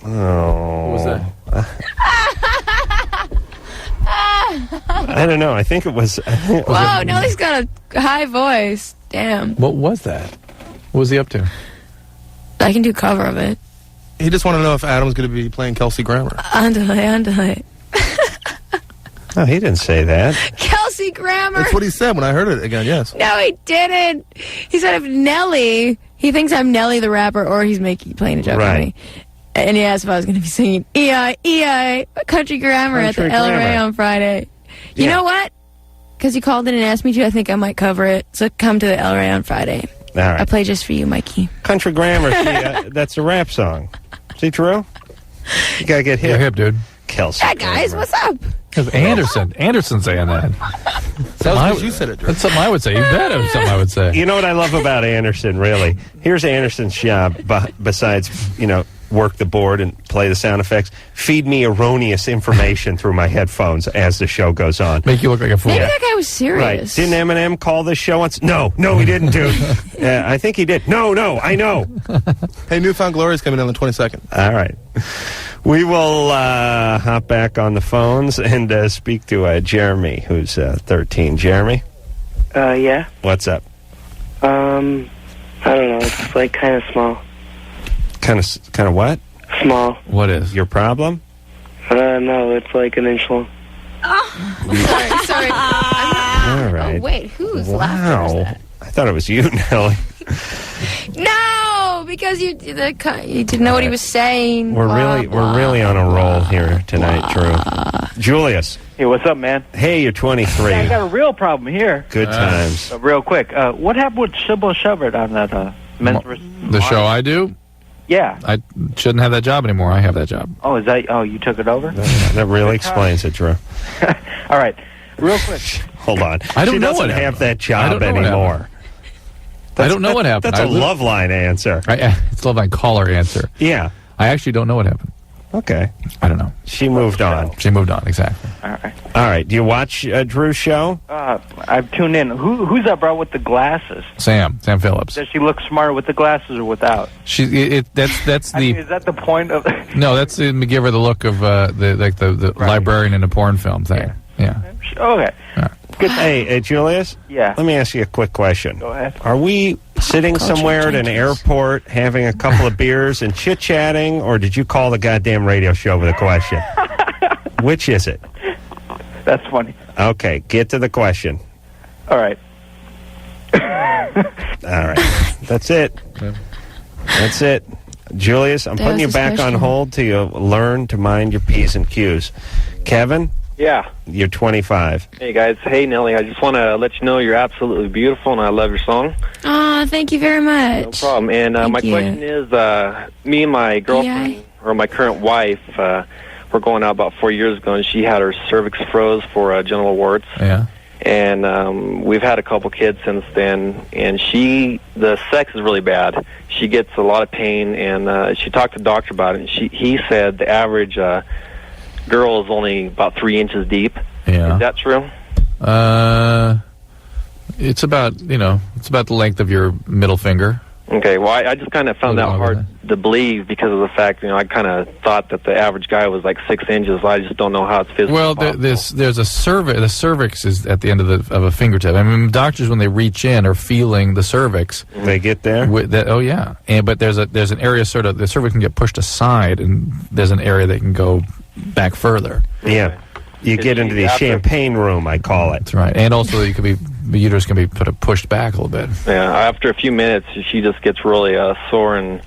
Oh. What was that? I don't know. I think it was... Whoa, Nelly's got a high voice. Damn. What was that? What was he up to? I can do cover of it. He just wanted to know if Adam's going to be playing Kelsey Grammer. Andale. No, he didn't say that. Kelsey Grammer. That's what he said when I heard it again, yes. No, he didn't. He said if Nelly, he thinks I'm Nelly the rapper, or he's playing a joke on me. And he asked if I was going to be singing EI, Country Grammar at the El Rey on Friday. You know what? Because you called in and asked me to, I think I might cover it. So come to the El Rey on Friday. All right. I play just for you, Mikey. Country Grammar, that's a rap song. See, Drew? You got to get hip. You're hip, dude. Kelsey. Yeah, guys, what's up? Because Anderson's saying that. Sounds you said it, Drew. That's something I would say. You bet it was something I would say. You know what I love about Anderson, really? Here's Anderson's job, besides, work the board and play the sound effects. Feed me erroneous information through my headphones as the show goes on. Make you look like a fool. Maybe that guy was serious. Right. Didn't Eminem call this show once? No, he didn't, dude. I think he did. No, I know. Hey, Newfound Glory is coming on the 22nd. All right. We will hop back on the phones and speak to Jeremy, who's 13. Jeremy? Yeah. What's up? I don't know. It's like kind of small. Kind of what? Small. What is? Your problem? No, it's like an inch long. Oh, sorry. All right. Oh, wait, who's laughter was that? I thought it was you, Nelly. No, because you didn't know what he was saying. We're really on a roll here tonight, Drew. Julius. Hey, what's up, man? Hey, you're 23. Yeah, I got a real problem here. Good times. Real quick, what happened with Sybil Shepherd on that men's the show I do? Yeah. I shouldn't have that job anymore. I have that job. Oh, is that? Oh, you took it over? That really explains it, Drew. All right, real quick. Hold on. I don't she know doesn't what have that job I don't know anymore. I don't know what happened. That's a Loveline answer. It's a Loveline caller answer. Yeah. I actually don't know what happened. Okay. I don't know. She moved on. She moved on, exactly. All right. All right. Do you watch Drew's show? I've tuned in. Who's that bro with the glasses? Sam Phillips. Does she look smarter with the glasses or without? That's the. Is that the point of? No, that's to give her the look of the librarian in a porn film thing. Yeah. Okay. Good. Hey, Julius? Yeah. Let me ask you a quick question. Go ahead. Are we sitting somewhere at an airport having a couple of beers and chit-chatting, or did you call the goddamn radio show with a question? Which is it? That's funny. Okay, get to the question. All right. All right. That's it. That's it. Julius, I'm putting you back on hold till you learn to mind your P's and Q's. Kevin? Yeah. You're 25. Hey, guys. Hey, Nelly. I just want to let you know you're absolutely beautiful, and I love your song. Oh, thank you very much. No problem. And my question is, me and my girlfriend, or my current wife, were going out about 4 years ago, and she had her cervix froze for genital warts. Yeah. And we've had a couple kids since then, and the sex is really bad. She gets a lot of pain, and she talked to the doctor about it, and he said the average girl is only about 3 inches deep. Yeah. Is that true? It's about the length of your middle finger. Okay, well, I just kind of found that hard to believe because of the fact, I kind of thought that the average guy was like 6 inches. I just don't know how it's physically possible. There's a cervix. The cervix is at the end of a fingertip. I mean, doctors, when they reach in, are feeling the cervix. They get there? Oh, yeah. But there's an area sort of, the cervix can get pushed aside, and there's an area that can go back further. Yeah. You get into the champagne room, I call it. That's right. And also, the uterus can be pushed back a little bit. Yeah, after a few minutes, she just gets really sore and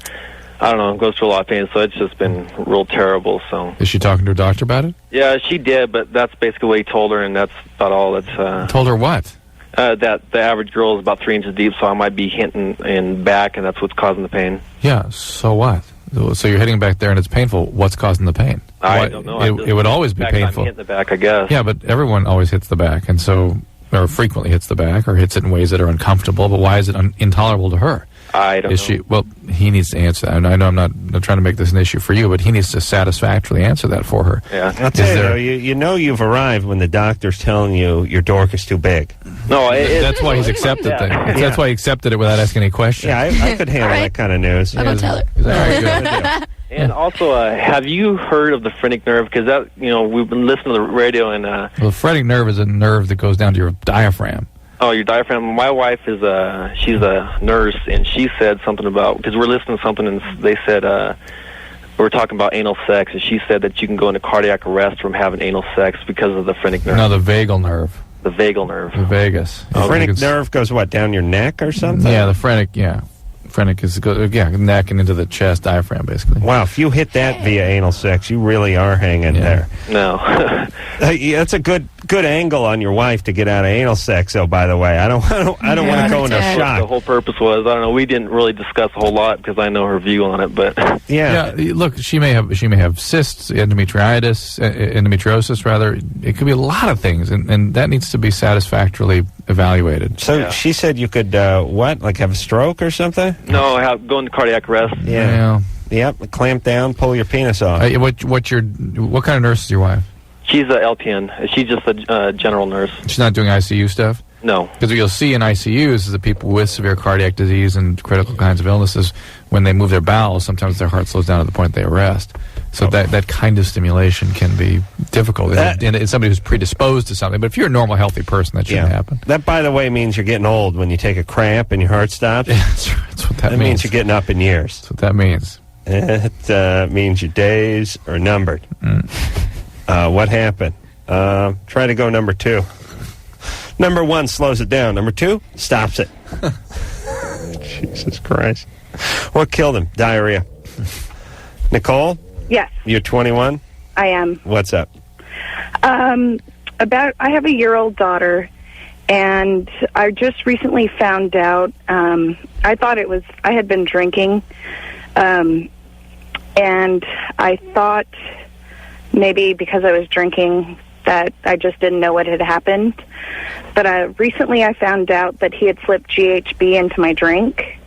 I don't know, goes through a lot of pain, so it's just been real terrible. So is she talking to her doctor about it? Yeah, she did, but that's basically what he told her, and that's about all. That's told her what? That the average girl is about 3 inches deep, so I might be hitting in back, and that's what's causing the pain. Yeah, so what? So you're hitting back there and it's painful. What's causing the pain? I don't know. It would always be painful. Hitting the back, I guess. Yeah, but everyone always hits the back, and so, or frequently hits the back, or hits it in ways that are uncomfortable. But why is it intolerable to her? I don't know. Well, he needs to answer that. I know I'm not trying to make this an issue for you, but he needs to satisfactorily answer that for her. Yeah. I'll tell you, you know you've arrived when the doctor's telling you your dork is too big. No, that's why he's accepted things. That's why he accepted it without asking any questions. Yeah, I could handle that kind of news. I'm going to tell her. All right, good. And also, have you heard of the phrenic nerve? Because that, we've been listening to the radio and. Well, the phrenic nerve is a nerve that goes down to your diaphragm. Oh, your diaphragm. My wife she's a nurse, and she said something about, because we're listening to something, and they said we're talking about anal sex, and she said that you can go into cardiac arrest from having anal sex because of the phrenic nerve. No, the vagal nerve. The vagal nerve. The vagus. The phrenic nerve goes what, down your neck or something? Yeah, the phrenic. Yeah. Phrenic is neck and into the chest, diaphragm, basically. Wow, if you hit that via anal sex, you really are hanging there. No. That's a good angle on your wife to get out of anal sex, though, by the way. I don't want to go into shock. The whole purpose was, I don't know, we didn't really discuss a whole lot because I know her view on it, but... Yeah, look, she may have cysts, endometriosis, rather. It could be a lot of things, and that needs to be satisfactorily evaluated. So she said you could, have a stroke or something? No, go into cardiac arrest. Yeah. Yep, clamp down, pull your penis off. What kind of nurse is your wife? She's a LPN. She's just a general nurse. She's not doing ICU stuff? No. Because what you'll see in ICUs is that people with severe cardiac disease and critical kinds of illnesses, when they move their bowels, sometimes their heart slows down to the point they arrest. So that kind of stimulation can be difficult in somebody who's predisposed to something. But if you're a normal, healthy person, that shouldn't happen. That, by the way, means you're getting old when you take a cramp and your heart stops. Yeah, that's what that means. That means you're getting up in years. That's what that means. It means your days are numbered. What happened? Try to go number 2. Number 1 slows it down. Number 2 stops it. Jesus Christ. What killed him? Diarrhea. Nicole? Yes. You're 21? I am. What's up? I have a year-old daughter, and I just recently found out, I thought I had been drinking, and I thought maybe because I was drinking that I just didn't know what had happened. But recently I found out that he had slipped GHB into my drink.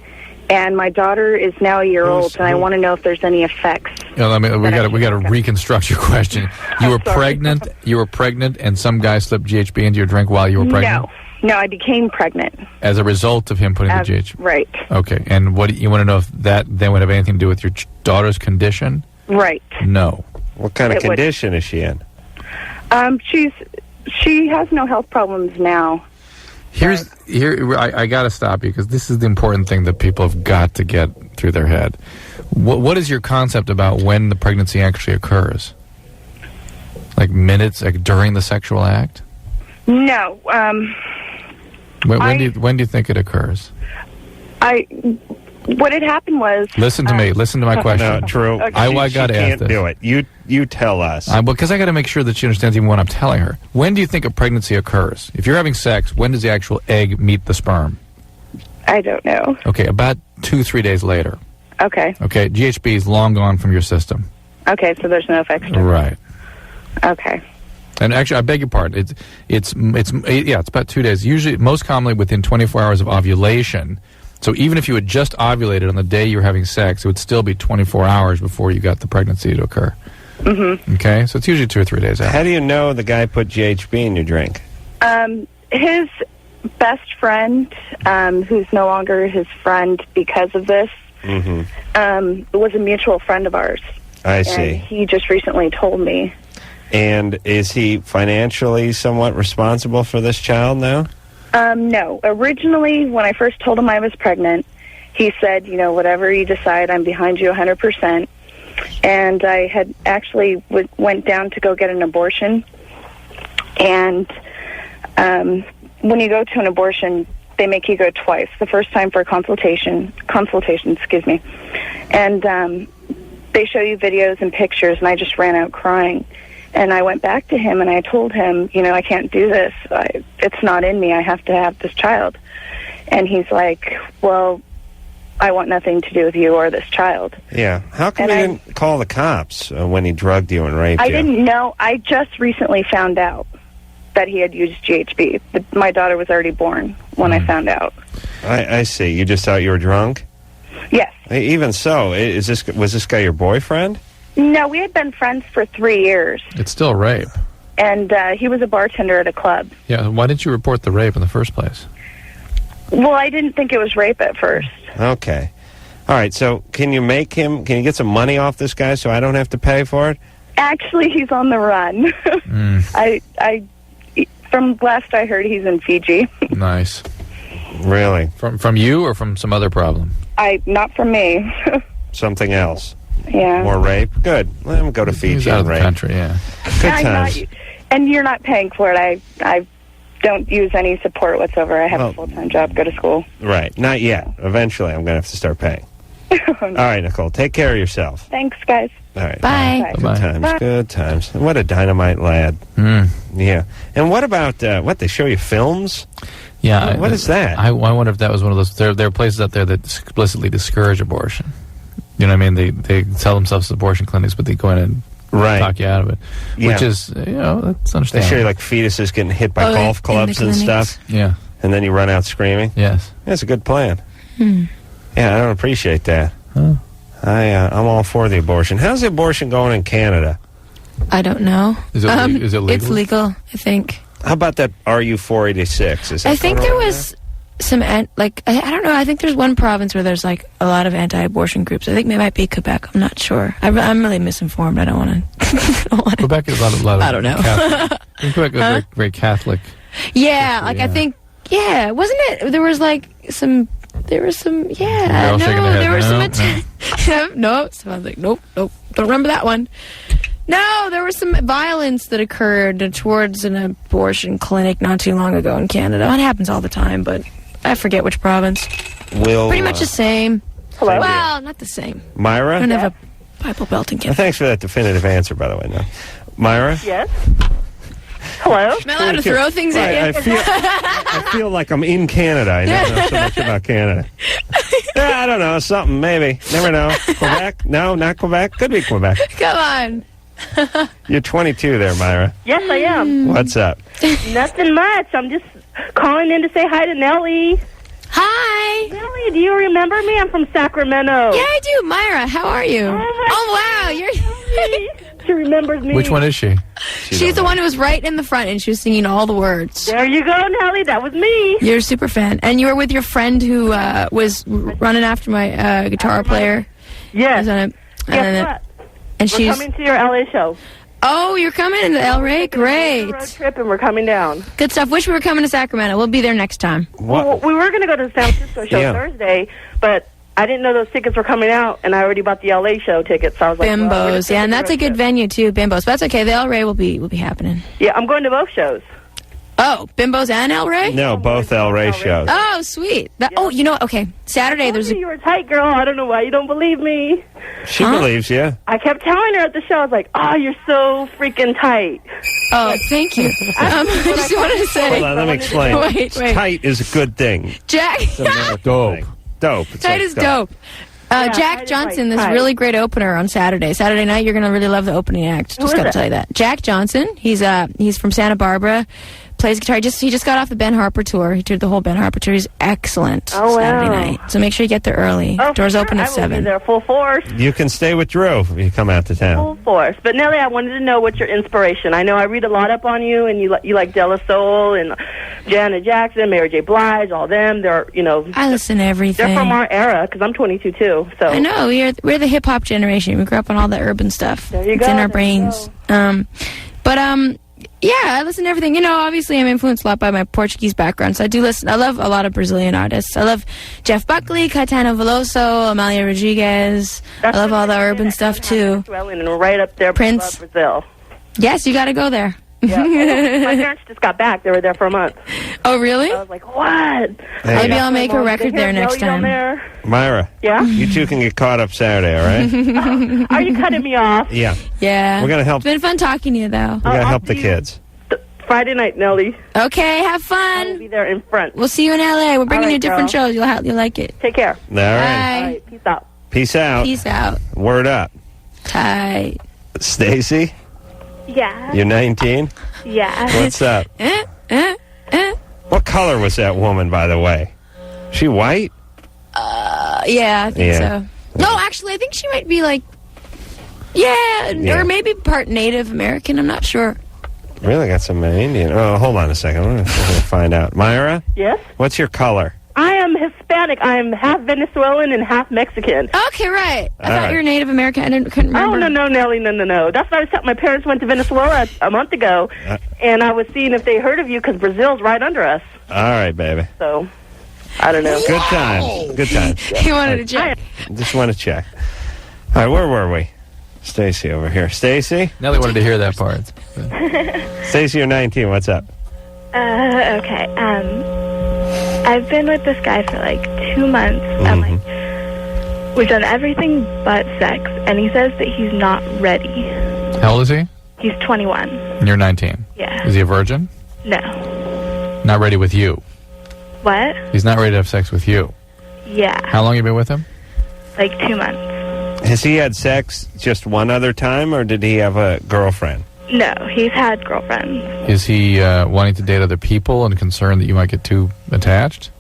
And my daughter is now a year old, and I want to know if there's any effects. Yeah, we got to reconstruct your question. You were pregnant. You were pregnant, and some guy slipped GHB into your drink while you were pregnant. No, I became pregnant as a result of him putting the GHB. Right. Okay, and what you want to know if that then would have anything to do with your daughter's condition? Right. No. What kind of condition is she in? She has no health problems now. I got to stop you because this is the important thing that people have got to get through their head. What is your concept about when the pregnancy actually occurs? Like minutes, during the sexual act? No. When do you think it occurs? What had happened was... Listen to me. Listen to my question. No, Drew. Okay. I got to ask this. Do it. You tell us. Because I got to make sure that she understands even what I'm telling her. When do you think a pregnancy occurs? If you're having sex, when does the actual egg meet the sperm? I don't know. Okay, about 2-3 days later. Okay. Okay, GHB is long gone from your system. Okay, so there's no effects. Right. Okay. And actually, I beg your pardon. It's about 2 days. Usually, most commonly within 24 hours of ovulation. So even if you had just ovulated on the day you were having sex, it would still be 24 hours before you got the pregnancy to occur. Mm-hmm. Okay? So it's usually 2 or 3 days out. How do you know the guy put GHB in your drink? His best friend, who's no longer his friend because of this, was a mutual friend of ours. I see. And he just recently told me. And is he financially somewhat responsible for this child now? No. Originally, when I first told him I was pregnant, he said, whatever you decide, I'm behind you 100%. And I had actually went down to go get an abortion. And when you go to an abortion, they make you go twice. The first time for consultation, And they show you videos and pictures, and I just ran out crying. And I went back to him, and I told him, I can't do this. It's not in me. I have to have this child. And he's like, well, I want nothing to do with you or this child. Yeah. How come you didn't call the cops when he drugged you and raped you? I didn't know. I just recently found out that he had used GHB. My daughter was already born when I found out. I see. You just thought you were drunk? Yes. Even so, was this guy your boyfriend? No, we had been friends for 3 years. It's still rape. And he was a bartender at a club. Yeah, why didn't you report the rape in the first place? Well, I didn't think it was rape at first. Okay. All right, so can you get some money off this guy so I don't have to pay for it? Actually, he's on the run. From last I heard, he's in Fiji. Nice. Really? From you or from some other problem? Not from me. Something else? Yeah. More rape? Good. Let him go to Fiji. He's out of and the rape. country, yeah. Good times. And you're not paying for it. I don't use any support whatsoever. I have a full-time job, go to school. Right. Not yet. Eventually, I'm going to have to start paying. All right, Nicole. Take care of yourself. Thanks, guys. All right. Bye. Good times. Bye. Good times. What a dynamite lad. Yeah. And what about, they show you films? Yeah. What is that? I wonder if that was one of those... There are places out there that explicitly discourage abortion. You know what I mean? They tell themselves abortion clinics, but they go in and talk you out of it. Yeah. Which is, that's understandable. They show you, fetuses getting hit by golf clubs and stuff. Yeah. And then you run out screaming. Yes. That's a good plan. Hmm. Yeah, I don't appreciate that. Huh. I'm all for the abortion. How's the abortion going in Canada? I don't know. Is it legal? It's legal, I think. How about that RU 486? Is that I think there was some, I don't know, I think there's one province where there's, a lot of anti-abortion groups. I think it might be Quebec. I'm not sure. I'm really misinformed. I don't want to... Quebec is a lot of I don't know. Quebec is very, very Catholic. Yeah, I think, wasn't it? There was, some... There was some, They're all shaking their there heads. was some no. So I was like, nope, don't remember that one. No, there was some violence that occurred towards an abortion clinic not too long ago in Canada. It happens all the time, but I forget which province. Pretty much the same. Hello? Well, not the same. Myra? I don't have a Bible belt in Canada. Thanks for that definitive answer, by the way. No. Myra? Yes? Hello? Am I allowed to throw things at you? I feel like I'm in Canada. I don't know so much about Canada. Yeah, I don't know. Something, maybe. Never know. Quebec? No, not Quebec. Could be Quebec. Come on. You're 22 there, Myra. Yes, I am. What's up? Nothing much. I'm just calling in to say hi to Nelly. Hi. Nelly, do you remember me? I'm from Sacramento. Yeah, I do. Myra, how are you? Wow, you're... She remembers me. Which one is she? She's the one who was right in the front, and she was singing all the words. There you go, Nelly. That was me. You're a super fan. And you were with your friend who was running after my guitar player. Yes. Guess what? And we're coming to your LA show. Oh, you're coming to LA? Great. Road trip, and we're coming down. Good stuff. Wish we were coming to Sacramento. We'll be there next time. Well, we were going to go to the San Francisco show Thursday, but I didn't know those tickets were coming out, and I already bought the LA show tickets. So I was like, Bimbos, and that's a good venue too. Bimbos, but that's okay. The El Rey will be happening. Yeah, I'm going to both shows. Oh, Bimbos and El Rey? No, both El Rey shows. Oh, sweet. Oh, okay. Saturday there's you were a tight girl. I don't know why you don't believe me. She believes you. I kept telling her at the show, I was like, oh, you're so freaking tight. Oh, thank you. I just wanted to say. Hold on, let me explain. Wait. Tight is a good thing. Jack. Dope. Tight is dope. Jack Johnson, this really great opener on Saturday. Saturday night, you're going to really love the opening act. Just got to tell you that. Jack Johnson, he's from Santa Barbara, plays guitar. He just got off the Ben Harper tour. He toured the whole Ben Harper tour. He's excellent Saturday night. So make sure you get there early. Doors open at 7. I will be there full force. You can stay with Drew if you come out to town. Full force. But Nelly, I wanted to know what's your inspiration. I know I read a lot up on you, and you like De La Soul and Janet Jackson, Mary J. Blige, all them. They're I listen to everything. They're from our era because I'm 22 too. So I know we're the hip hop generation. We grew up on all the urban stuff. There you go. It's in our brains. Yeah, I listen to everything. Obviously I'm influenced a lot by my Portuguese background, so I do listen. I love a lot of Brazilian artists. I love Jeff Buckley, Caetano Veloso, Amalia Rodriguez. I love all the urban stuff too. And right up there, Brazil. Yes, you got to go there. Yeah. My parents just got back. They were there for a month. Oh, really? I was like, what? Maybe I'll make a record there next time. Myra. Yeah? You two can get caught up Saturday, all right? Are you cutting me off? Yeah. Yeah. We're going to help. It's been fun talking to you, though. We're going to help the kids. Friday night, Nelly. Okay, have fun. I'll be there in front. We'll see you in L.A. We're bringing All right, you different girl. shows. You'll like it. Take care. All right. Bye. All right, peace out. Peace out. Peace out. Word up. Tight. Stacy, Yeah. you're 19? Yeah. What's up? What color was that woman, by the way? She white? Yeah, I think Yeah. so. No, actually, I think she might be like, yeah, or maybe part Native American. I'm not sure. Really got some Indian. Oh, hold on a second. I'm going to find out. Myra? Yes? What's your color? I am Hispanic. I am half Venezuelan and half Mexican. Okay, right. I All thought right. you were Native American. couldn't remember. Oh, no, Nelly, no. That's what I was telling. My parents went to Venezuela a month ago, and I was seeing if they heard of you because Brazil's right under us. All right, baby. So, I don't know. Good times. Good times. He wanted to check. Just want to check. All right, where were we? Stacy over here. Stacy? Nelly wanted to hear that part. Stacy, you're 19. What's up? Okay. I've been with this guy for like 2 months. And like, we've done everything but sex, and he says that he's not ready. How old is he? He's 21. And you're 19. Yeah. Is he a virgin? No. Not ready with you. What? He's not ready to have sex with you. Yeah. How long have you been with him? Like 2 months. Has he had sex just one other time, or did he have a girlfriend? No, he's had girlfriends. Is he wanting to date other people and concerned that you might get too attached?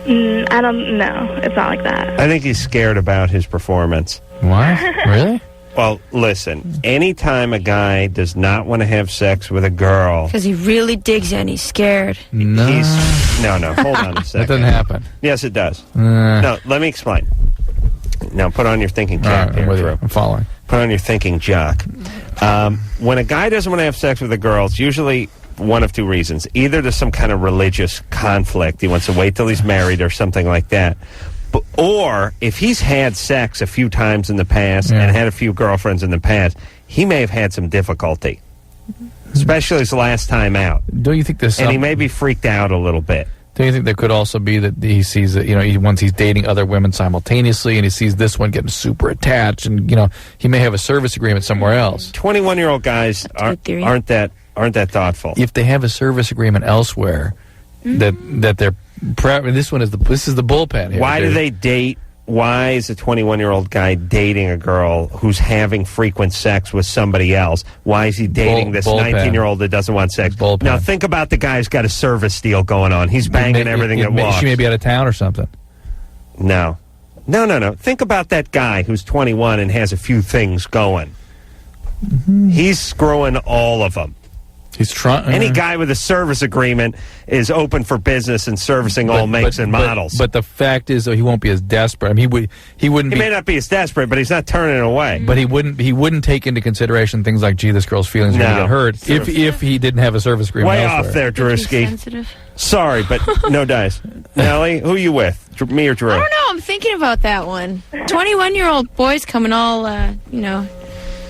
I don't know. It's not like that. I think he's scared about his performance. What? Really? Well, listen, anytime a guy does not want to have sex with a girl... Because he really digs you and he's scared. No. No, hold on a second. That doesn't happen. Yes, it does. No, let me explain. Now, put on your thinking cap. Right, I'm with you. I'm following. Put on your thinking jock. When a guy doesn't want to have sex with a girl, it's usually one of two reasons. Either there's some kind of religious conflict. He wants to wait till he's married or something like that. Or if he's had sex a few times in the past and had a few girlfriends in the past, he may have had some difficulty. Especially his last time out. Don't you think there's And he may be freaked out a little bit. Do you think there could also be that he sees that, once he's dating other women simultaneously and he sees this one getting super attached and, he may have a service agreement somewhere else? 21-year-old guys aren't that thoughtful. If they have a service agreement elsewhere, that they're this is the bullpen here. Why do they date? Why is a 21-year-old guy dating a girl who's having frequent sex with somebody else? Why is he dating this 19-year-old that doesn't want sex? Now, think about the guy who's got a service deal going on. He's banging everything that walks. She may be out of town or something. No. Think about that guy who's 21 and has a few things going. He's screwing all of them. He's trying. Any guy with a service agreement is open for business and servicing all makes and models. But the fact is, though, he won't be as desperate. I mean, he wouldn't. He may not be as desperate, but he's not turning it away. But he wouldn't take into consideration things like, gee, this girl's feelings are going to get hurt if he didn't have a service agreement. Way elsewhere. off there, Drewski. Sorry, but no dice. Nelly, who you with? Me or Drew? I don't know. I'm thinking about that one. 21-year-old boys coming all,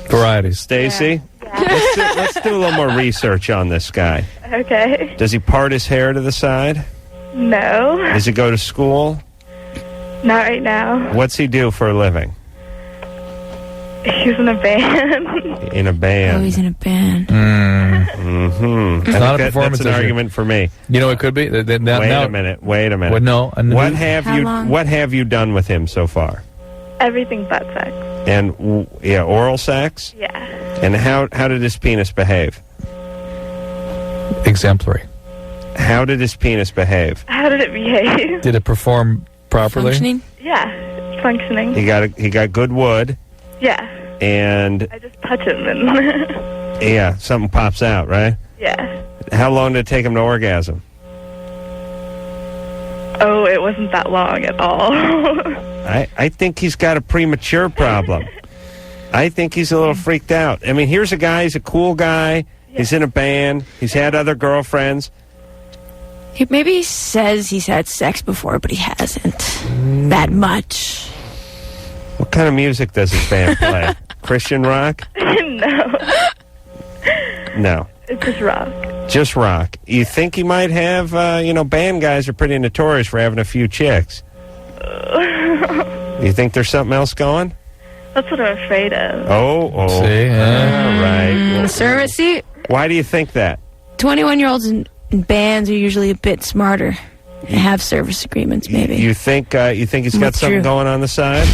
varieties. Stacy? Yeah. Let's do a little more research on this guy. Okay. Does he part his hair to the side? No. Does he go to school? Not right now. What's he do for a living? He's in a band. In a band. Oh, he's in a band. Mm-hmm. It's not a performance That's an issue. argument for me. It could be. Wait a minute. Well, no. What have you done with him so far? Everything but sex. And oral sex? Yeah. And how did his penis behave? Exemplary. How did his penis behave? How did it behave? Did it perform properly? Functioning? Yeah, it's functioning. He got good wood. Yeah. And I just touch him and yeah, something pops out, right? Yeah. How long did it take him to orgasm? Oh, it wasn't that long at all. I think he's got a premature problem. I think he's a little freaked out. I mean, here's a guy, he's a cool guy. Yeah. He's in a band. He's had other girlfriends. Maybe he says he's had sex before, but he hasn't. That much. What kind of music does his band play? Christian rock? No. No. It's just rock. Just rock. You think he might have, band guys are pretty notorious for having a few chicks. You think there's something else going? That's what I'm afraid of. Oh. See? All right. Well, See, why do you think that? 21-year-olds in bands are usually a bit smarter and have service agreements, maybe. You think he's got That's something true. going on the side?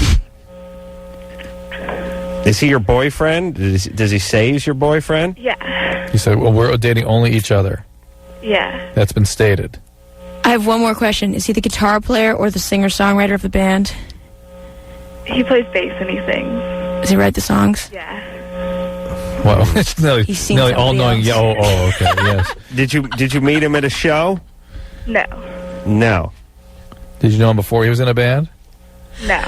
Is he your boyfriend? Does he say he's your boyfriend? Yeah. He said, well, we're dating only each other. Yeah. That's been stated. I have one more question. Is he the guitar player or the singer-songwriter of the band? He plays bass and he sings. Does he write the songs? Yeah. Well, it's Nelly, He's seen Nelly somebody all-knowing. else. Yeah, oh, okay, yes. Did you meet him at a show? No. No. Did you know him before he was in a band? No.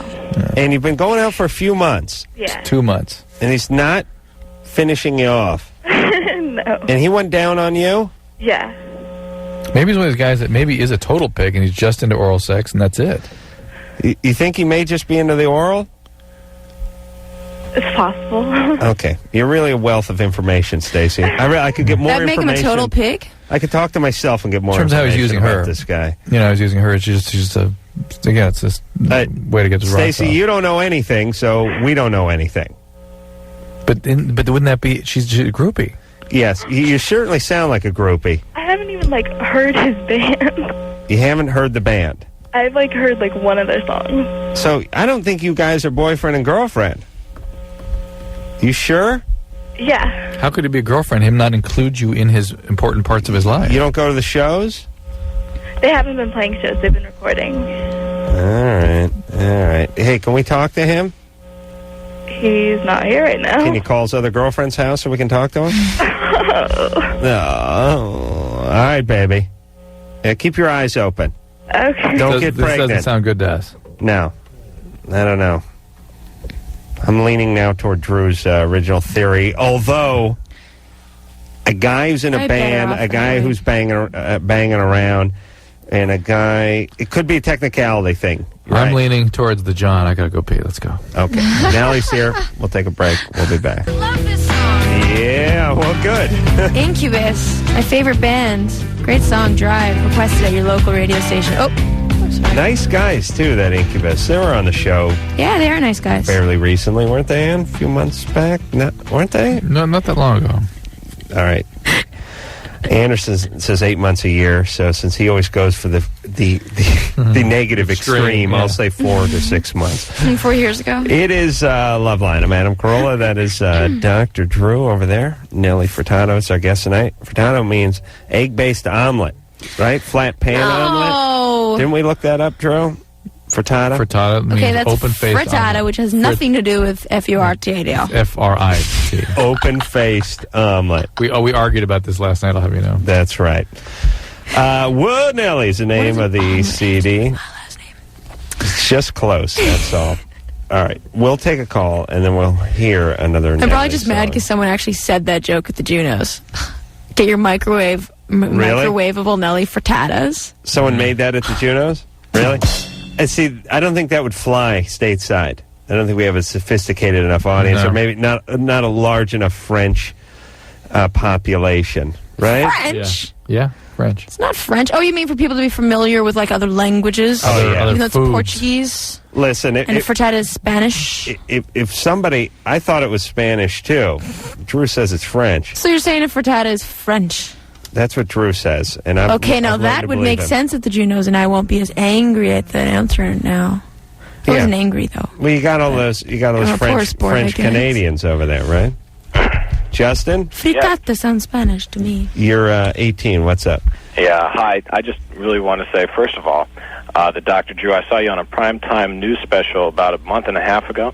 And you've been going out for a few months. Yeah. 2 months. And he's not finishing you off. No. And he went down on you? Yeah. Maybe he's one of those guys that maybe is a total pig and he's just into oral sex and that's it. You think he may just be into the oral? It's possible. Okay. You're really a wealth of information, Stacy. I could get more That make information. him a total pig? I could talk to myself and get more In terms of how information he's using about her. this guy. You know, he's using her. It's just it's this way to get his rocks Stacy, off. you don't know anything, so we don't know anything. But wouldn't that be, she's a groupie? Yes, you certainly sound like a groupie. I haven't even, heard his band. You haven't heard the band. I've, heard, one of their songs. So I don't think you guys are boyfriend and girlfriend. You sure? Yeah. How could it be a girlfriend, him not include you in his important parts of his life? You don't go to the shows? They haven't been playing shows. They've been recording. All right. Hey, can we talk to him? He's not here right now. Can you call his other girlfriend's house so we can talk to him? No. All right, baby. Yeah, keep your eyes open. Okay. Don't get This pregnant. doesn't sound good to us. No. I don't know. I'm leaning now toward Drew's original theory, although a guy who's in a band, a guy who's banging around, and a guy, it could be a technicality thing. I'm leaning towards the John. I gotta go pee. Let's go. Okay. Nellie's here. We'll take a break. We'll be back. I love this song. Yeah, well, good. Incubus, my favorite band. Great song, Drive, requested at your local radio station. Oh, sorry. Nice guys, too, that Incubus. They were on the show Yeah, they are nice guys. fairly recently, weren't they, Ann? A few months back? Weren't they? No, not that long ago. All right. Anderson says 8 months a year, so since he always goes for the negative extreme, yeah. I'll say 4 to 6 months. 4 years ago. It is Loveline. I'm Adam Carolla. That is Dr. Drew over there. Nelly Furtado is our guest tonight. Furtado means egg-based omelet, right? Flat pan omelet. Didn't we look that up, Drew? Frittata? Frittata means Okay, that's open-faced frittata, omelet. which has nothing to do with F-U-R-T-A-D-O. F-R-I-T. Open-faced omelet. We argued about this last night, I'll have you know. That's right. Wood Nelly's the name of the CD. It's just close, that's all. All right, we'll take a call, and then we'll hear another I'm probably just mad because someone actually said that joke at the Junos. Get your microwavable Nelly Furtadas. Someone made that at the Junos? Really? And see, I don't think that would fly stateside. I don't think we have a sophisticated enough audience, or maybe not a large enough French population, right? French? Yeah, French. It's not French. Oh, you mean for people to be familiar with other languages? Other Even though it's foods. Portuguese. Listen, And frittata is Spanish. if somebody, I thought it was Spanish too. Drew says it's French. So you're saying a frittata is French? That's what Drew says, and I'm Okay, now that would make sense at the Junos, and I won't be as angry at the answer now. I wasn't angry though. Well, you got all those I'm a poor sport, I French guess. Canadians over there, right? Justin, Frittata sounds Spanish to me. you're 18. What's up? Yeah, hi. I just really want to say, first of all, that Dr. Drew, I saw you on a primetime news special about a month and a half ago,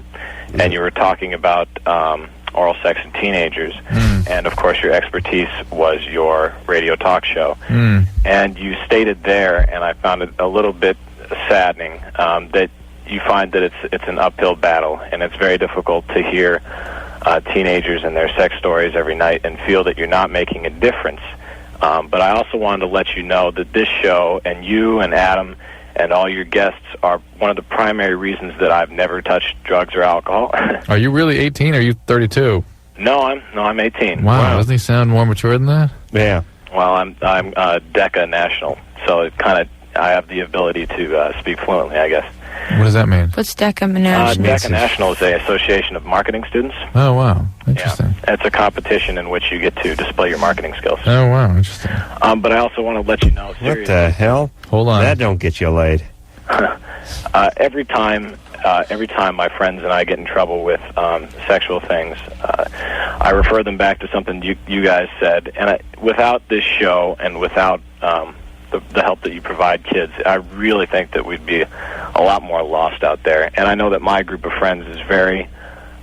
and you were talking about oral sex in teenagers. And, of course, your expertise was your radio talk show. And you stated there, and I found it a little bit saddening, that you find that it's an uphill battle, and it's very difficult to hear teenagers and their sex stories every night and feel that you're not making a difference. But I also wanted to let you know that this show and you and Adam and all your guests are one of the primary reasons that I've never touched drugs or alcohol. Are you really 18 or are you 32? No, I'm 18. Wow, doesn't he sound more mature than that? Yeah. Well, I'm DECA national, so it kind of I have the ability to speak fluently, I guess. What does that mean? What's DECA National? DECA National is a association of marketing students. Oh, wow. Interesting. Yeah. It's a competition in which you get to display your marketing skills. Oh, wow. Interesting. But I also want to let you know, seriously. What the hell? Hold on. That don't get you laid. Every time my friends and I get in trouble with sexual things, I refer them back to something you guys said. And without this show and without the help that you provide kids, I really think that we'd be a lot more lost out there. And I know that my group of friends is very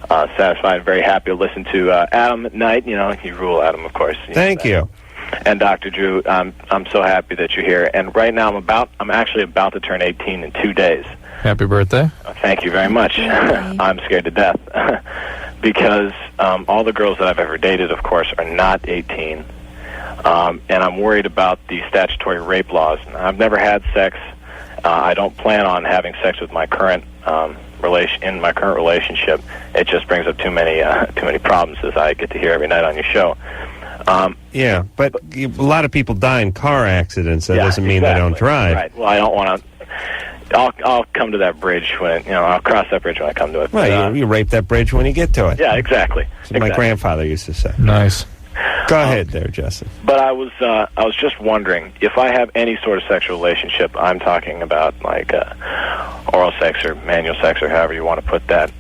satisfied, very happy to listen to Adam at night. You know, you rule, Adam, of course. Thank you. And Dr. Drew, I'm so happy that you're here. And right now I'm actually about to turn 18 in 2 days. Happy birthday. Thank you very much. I'm scared to death because all the girls that I've ever dated, of course, are not 18. And I'm worried about the statutory rape laws. I've never had sex. I don't plan on having sex with my current relationship. It just brings up too many problems, as I get to hear every night on your show. Yeah, but a lot of people die in car accidents. That doesn't mean they don't drive. Right. Well, I don't want to. I'll come to that bridge when I'll cross that bridge when I come to it. Well, you rape that bridge when you get to it. Yeah, exactly. That's what my grandfather used to say. Nice. Go ahead there, Justin. But I was just wondering, if I have any sort of sexual relationship, I'm talking about like oral sex or manual sex or however you want to put that,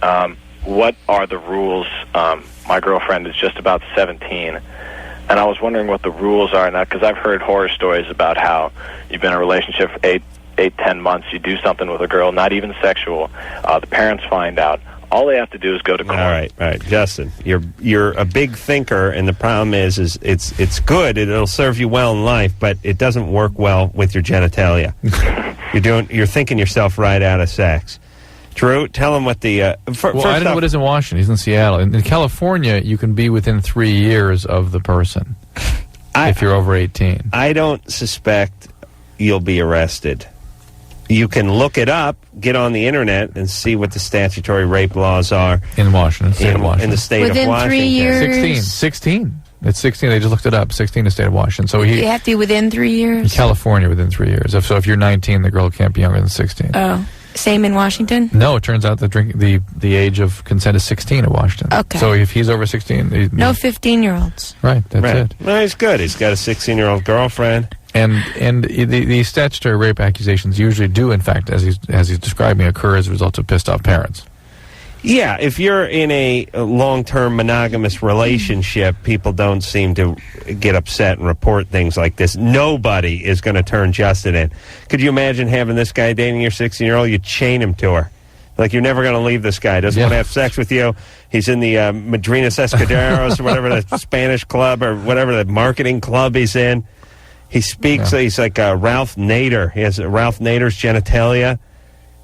what are the rules? My girlfriend is just about 17, and I was wondering what the rules are now, because I've heard horror stories about how you've been in a relationship for 8-10 months, you do something with a girl, not even sexual, the parents find out. All they have to do is go to court. All right, Justin. You're a big thinker, and the problem is it's good. It'll serve you well in life, but it doesn't work well with your genitalia. You're thinking yourself right out of sex. Drew, tell him what the. I don't know what is in Washington. He's in Seattle. In California, you can be within 3 years of the person if you're over 18. I don't suspect you'll be arrested. You can look it up, get on the internet, and see what the statutory rape laws are in Washington, in the state within of Washington. 3 years. 16. It's 16. They just looked it up. 16 in the state of Washington. So you have to be within 3 years. In California, within 3 years. So if you're 19, the girl can't be younger than 16. Oh, same in Washington? No, it turns out the age of consent is 16 in Washington. Okay. So if he's over 16, no 15-year-olds. Right. That's it. Well, he's good. He's got a 16-year-old girlfriend. And the statutory rape accusations usually do, in fact, as he's describing, occur as a result of pissed off parents. Yeah, if you're in a long-term monogamous relationship, people don't seem to get upset and report things like this. Nobody is going to turn Justin in. Could you imagine having this guy dating your 16-year-old? You chain him to her. Like, you're never going to leave this guy. Doesn't want to have sex with you. He's in the Madrinas Escuderos or whatever, the Spanish club or whatever the marketing club he's in. He speaks, he's like Ralph Nader. He has Ralph Nader's genitalia.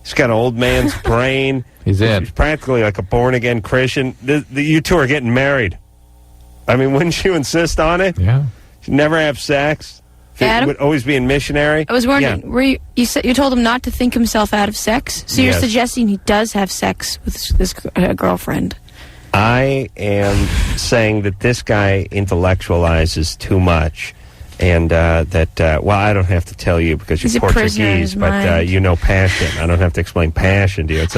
He's got an old man's brain. He's practically like a born-again Christian. You two are getting married. I mean, wouldn't you insist on it? Yeah. You'd never have sex. Adam? Would always be in missionary. I was wondering, you told him not to think himself out of sex? So you're suggesting he does have sex with this girlfriend? I am saying that this guy intellectualizes too much. And well, I don't have to tell you because you're Portuguese, but you know passion. I don't have to explain passion to you. It's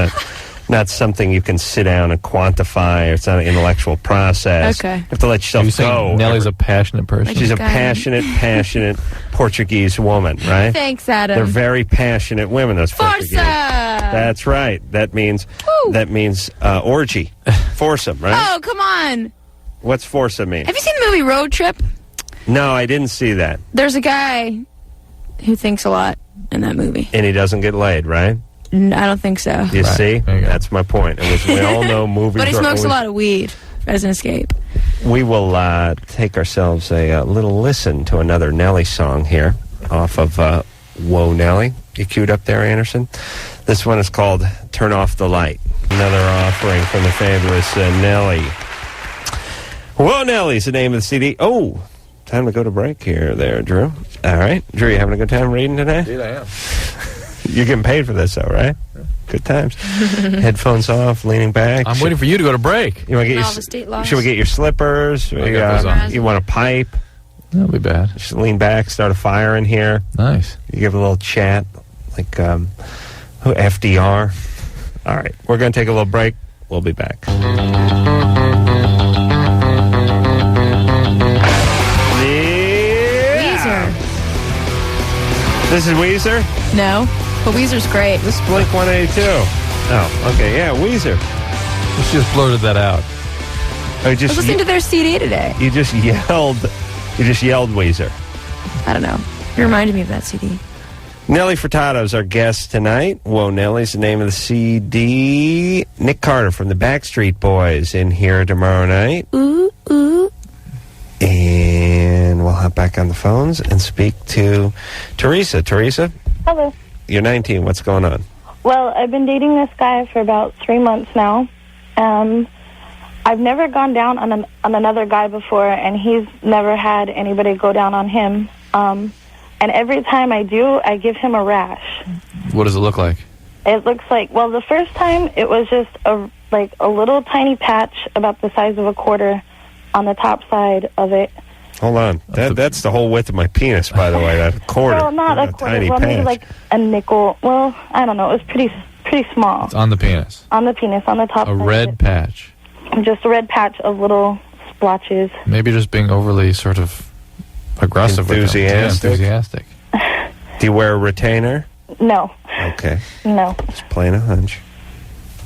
not something you can sit down and quantify. It's not an intellectual process. Okay. You have to let yourself go. Nelly's a passionate person. She's a passionate Portuguese woman, right? Thanks, Adam. They're very passionate women, those Portuguese. That's right. That means orgy. Foursome, right? Oh, come on. What's foursome mean? Have you seen the movie Road Trip? No, I didn't see that. There's a guy who thinks a lot in that movie. And he doesn't get laid, right? I don't think so. You see? That's my point. We all know movies. But he smokes a lot of weed as an escape. We will take ourselves a little listen to another Nelly song here off of Whoa, Nelly. You queued up there, Anderson? This one is called Turn Off the Light. Another offering from the fabulous Nelly. Whoa, Nelly's the name of the CD. Oh, time to go to break here there, Drew. All right. Drew, you having a good time reading today? Indeed, I am. You're getting paid for this, though, right? Yeah. Good times. Headphones off, leaning back. I'm waiting for you to go to break. You want to get all the state laws. Should we get your slippers? You want a pipe? That'll be bad. Just lean back, start a fire in here. Nice. You give a little chat, like FDR. All right, we're going to take a little break. We'll be back. Weezer. This is Weezer? No, but Weezer's great. This is Blink 182. Oh, okay, yeah, Weezer. She just blurted that out. I was listening to their CD today. You just yelled Weezer. I don't know. You reminded me of that CD. Nelly Furtado is our guest tonight. Whoa, Nelly's the name of the CD. Nick Carter from the Backstreet Boys in here tomorrow night. Ooh, ooh. And we'll hop back on the phones and speak to Teresa. Teresa, Hello. you're 19. What's going on? Well, I've been dating this guy for about 3 months now. I've never gone down on another guy before, and he's never had anybody go down on him. And every time I do, I give him a rash. What does it look like? It looks like, well, the first time it was just a little tiny patch about the size of a quarter on the top side of it. Hold on. That's the whole width of my penis, by the way, that quarter. Well, not a quarter. Tiny Well, maybe patch. like a nickel. Well, I don't know. It was pretty small. It's on the penis. On the penis, on the top A side red of it. patch. Just a red patch of little splotches. Maybe just being overly sort of aggressive with them. Enthusiastic. Yeah, enthusiastic. Do you wear a retainer? No. Okay. No. Just playing a hunch.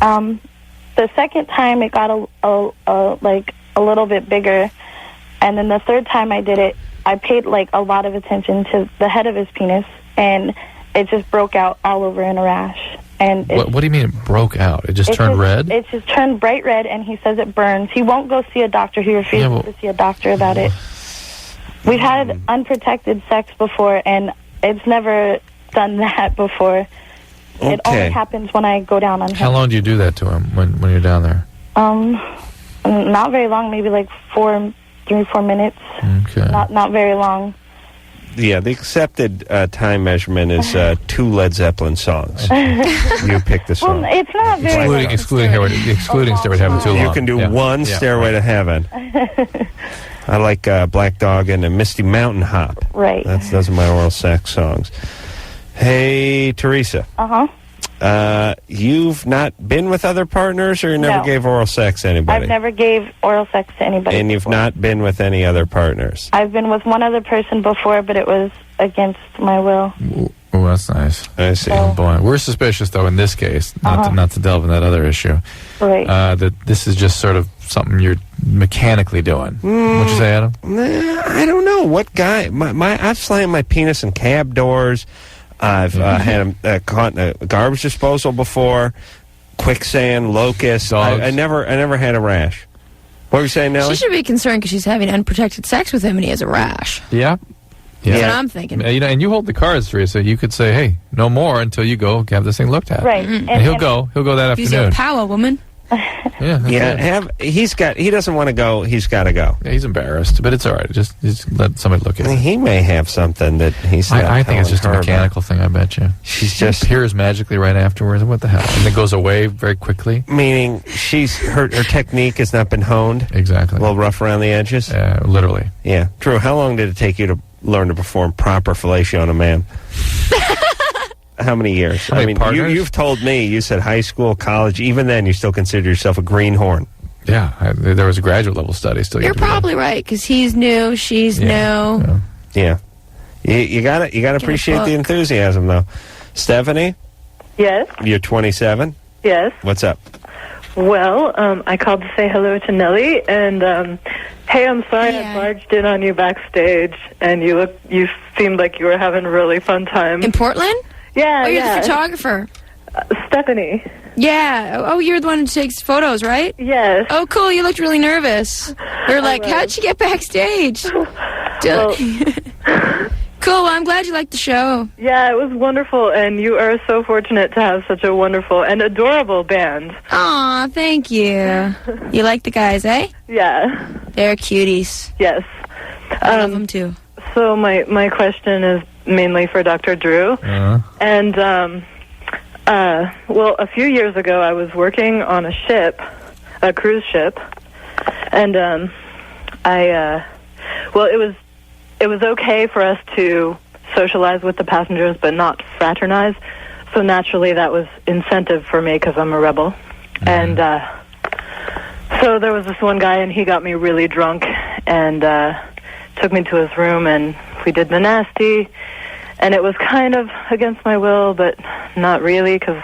The second time it got a little bit bigger, and then the third time I did it, I paid like a lot of attention to the head of his penis, and it just broke out all over in a rash. And What do you mean it broke out? It just turned red? It just turned bright red, and he says it burns. He won't go see a doctor. He refuses to see a doctor about it. We've had unprotected sex before, and it's never done that before. It only happens when I go down on him. How long do you do that to him when you're down there? Not very long. Maybe like 3 or 4 minutes. Okay. Not very long. Yeah, the accepted time measurement is 2 Led Zeppelin songs. You pick the song. Well, it's not very long. Excluding Stairway to Heaven too long. You can do one Stairway to Heaven. I like Black Dog and a Misty Mountain Hop. Right. Those are my oral sex songs. Hey, Teresa. Uh-huh. You've not been with other partners, or you never No. gave oral sex to anybody? I've never gave oral sex to anybody. And you've not been with any other partners? I've been with one other person before, but it was against my will. Oh, that's nice. I see. Oh, boy. We're suspicious, though, in this case, not to delve in that other issue, Right. that this is just sort of something you're mechanically doing. What'd you say, Adam? I don't know. What guy? I've slammed my penis in cab doors. I've had caught in a garbage disposal before, quicksand, locust. I never had a rash. What were you saying, Nelly? She should be concerned because she's having unprotected sex with him and he has a rash. Yeah. That's what I'm thinking. And you hold the cards, Teresa. You could say, "Hey, no more until you go have this thing looked at." Right. Mm-hmm. And he'll go that Use your afternoon. power, woman. He doesn't want to go. He's got to go. Yeah, he's embarrassed, but it's all right. Just let somebody look at it. He may have something that he's. Not I think it's just a telling her mechanical thing. I bet you. She's appears magically right afterwards. What the hell? And it goes away very quickly. Meaning her technique has not been honed. Exactly. A little rough around the edges. Literally. Yeah. Drew, how long did it take you to learn to perform proper fellatio on a man? How many years? How many partners? You've told me. You said high school, college. Even then, you still consider yourself a greenhorn. Yeah, there was a graduate level study. Still, You're probably right because he's new, she's new. Yeah. You gotta appreciate the enthusiasm, though. Stephanie, Yes, you're 27. yes. What's up? Well, I called to say hello to Nelly, and hey, I'm sorry I barged in on you backstage, and you seemed like you were having a really fun time. In Portland? Yeah, Oh, you're yeah. the photographer. Stephanie. Yeah. Oh, you're the one who takes photos, right? Yes. Oh, cool. You looked really nervous. You're like, how'd she get backstage? Cool. Well, I'm glad you liked the show. Yeah, it was wonderful, and you are so fortunate to have such a wonderful and adorable band. Aw, thank you. You like the guys, eh? Yeah. They're cuties. Yes. I love them, too. So my question is mainly for Dr. Drew. And, well, a few years ago, I was working on a cruise ship, and, it it was okay for us to socialize with the passengers, but not fraternize. So naturally, that was incentive for me because I'm a rebel. Mm-hmm. And so there was this one guy, and he got me really drunk and took me to his room, and we did the nasty. And it was kind of against my will, but not really because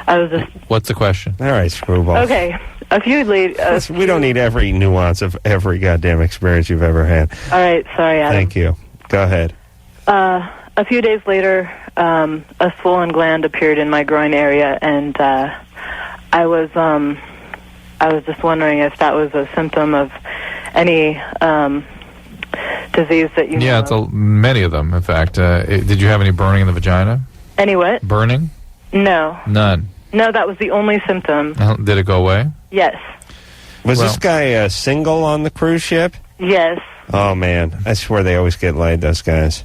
I was just... What's the question? All right, screwball. Okay. A few later... we don't need every nuance of every goddamn experience you've ever had. All right. Sorry, Adam. Thank you. Go ahead. A few days later, a swollen gland appeared in my groin area, and I was just wondering if that was a symptom of any disease that you know Yeah, it's many of them, in fact. Did you have any burning in the vagina? Any what? Burning? No. None. No, that was the only symptom. Did it go away? Yes. Was this guy single on the cruise ship? Yes. Oh, man. I swear they always get laid, those guys.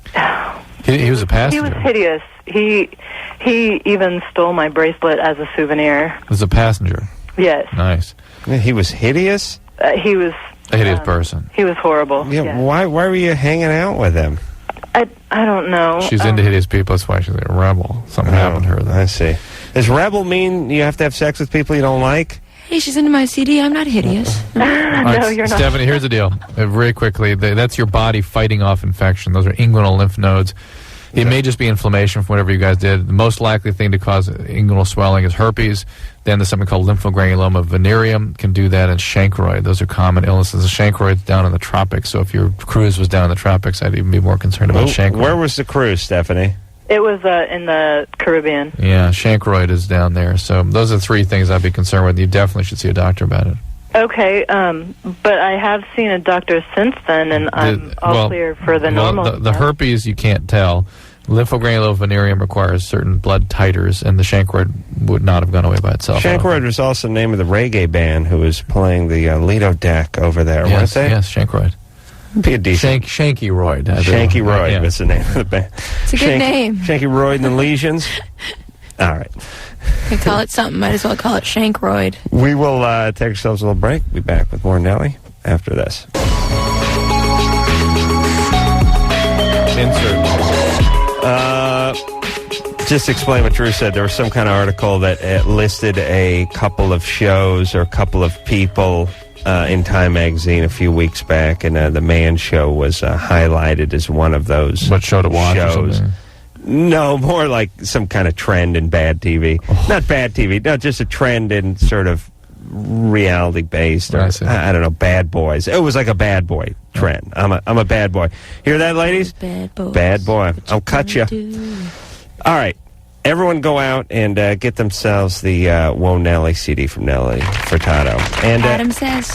He was a passenger. He was hideous. He even stole my bracelet as a souvenir. Was a passenger? Yes. Nice. He was hideous? He was... A hideous person. He was horrible. Yeah, yes. Why were you hanging out with him? I don't know. She's into hideous people. That's why she's a rebel. Something happened to her. Then. I see. Does rebel mean you have to have sex with people you don't like? Hey, she's into my CD. I'm not hideous. No, you're not. Stephanie, here's the deal. Very quickly, that's your body fighting off infection. Those are inguinal lymph nodes. It may just be inflammation from whatever you guys did. The most likely thing to cause inguinal swelling is herpes. Then there's something called lymphogranuloma venereum. Can do that, and chancroid. Those are common illnesses. The chancroid's down in the tropics, so if your cruise was down in the tropics, I'd even be more concerned about chancroid. Where was the cruise, Stephanie? It was in the Caribbean. Yeah, chancroid is down there. So those are three things I'd be concerned with. You definitely should see a doctor about it. Okay, but I have seen a doctor since then, and I'm all clear for the normal. The herpes you can't tell. Lymphogranuloma venereum requires certain blood titers, and the chancroid would not have gone away by itself. Chancroid was also the name of the reggae band who was playing the Lido deck over there, weren't they? Yes, chancroid. Be a decent. Shanky Royd. Shanky Royd was the name of the band. It's a good name. Shanky Royd and the Legions. All right. You call it something, might as well call it Shankroid. We will take ourselves a little break. We'll be back with more Nelly after this. Insert. Just explain what Drew said. There was some kind of article that listed a couple of shows or a couple of people in Time Magazine a few weeks back, and the Man Show was highlighted as one of those. What show to watch shows. or something? No, more like some kind of trend in bad TV. Oh. Not bad TV, no, just a trend in sort of reality-based, or I don't know, bad boys. It was like a bad boy trend. I'm a bad boy. Hear that, ladies? Bad boys. Bad boy. I'll cut you. All right. Everyone go out and get themselves the Whoa Nelly CD from Nelly Furtado. And Adam says,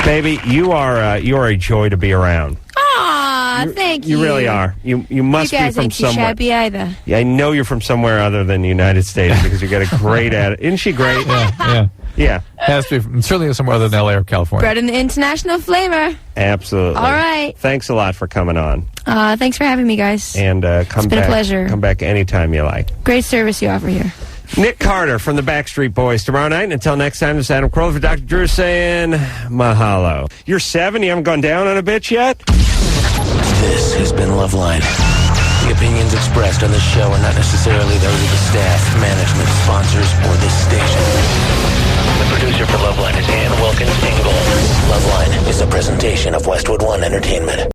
baby, you are a joy to be around. Aw, thank you. You really are. You must you guys be from ain't too somewhere. shabby either. Yeah, I know you're from somewhere other than the United States because you got a great attitude. Isn't she great? Yeah. Has to be certainly somewhere other than L.A. or California. Bred in the international flavor. Absolutely. All right. Thanks a lot for coming on. Thanks for having me, guys. And come it's been back. a pleasure. Come back anytime you like. Great service you offer here. Nick Carter from the Backstreet Boys tomorrow night. And until next time, this is Adam Carolla for Dr. Drew saying mahalo. You're 7. You haven't gone down on a bitch yet? This has been Loveline. The opinions expressed on this show are not necessarily those of the staff, management, sponsors, or this station. The producer for Loveline is Ann Wilkins Ingle. Loveline is a presentation of Westwood One Entertainment.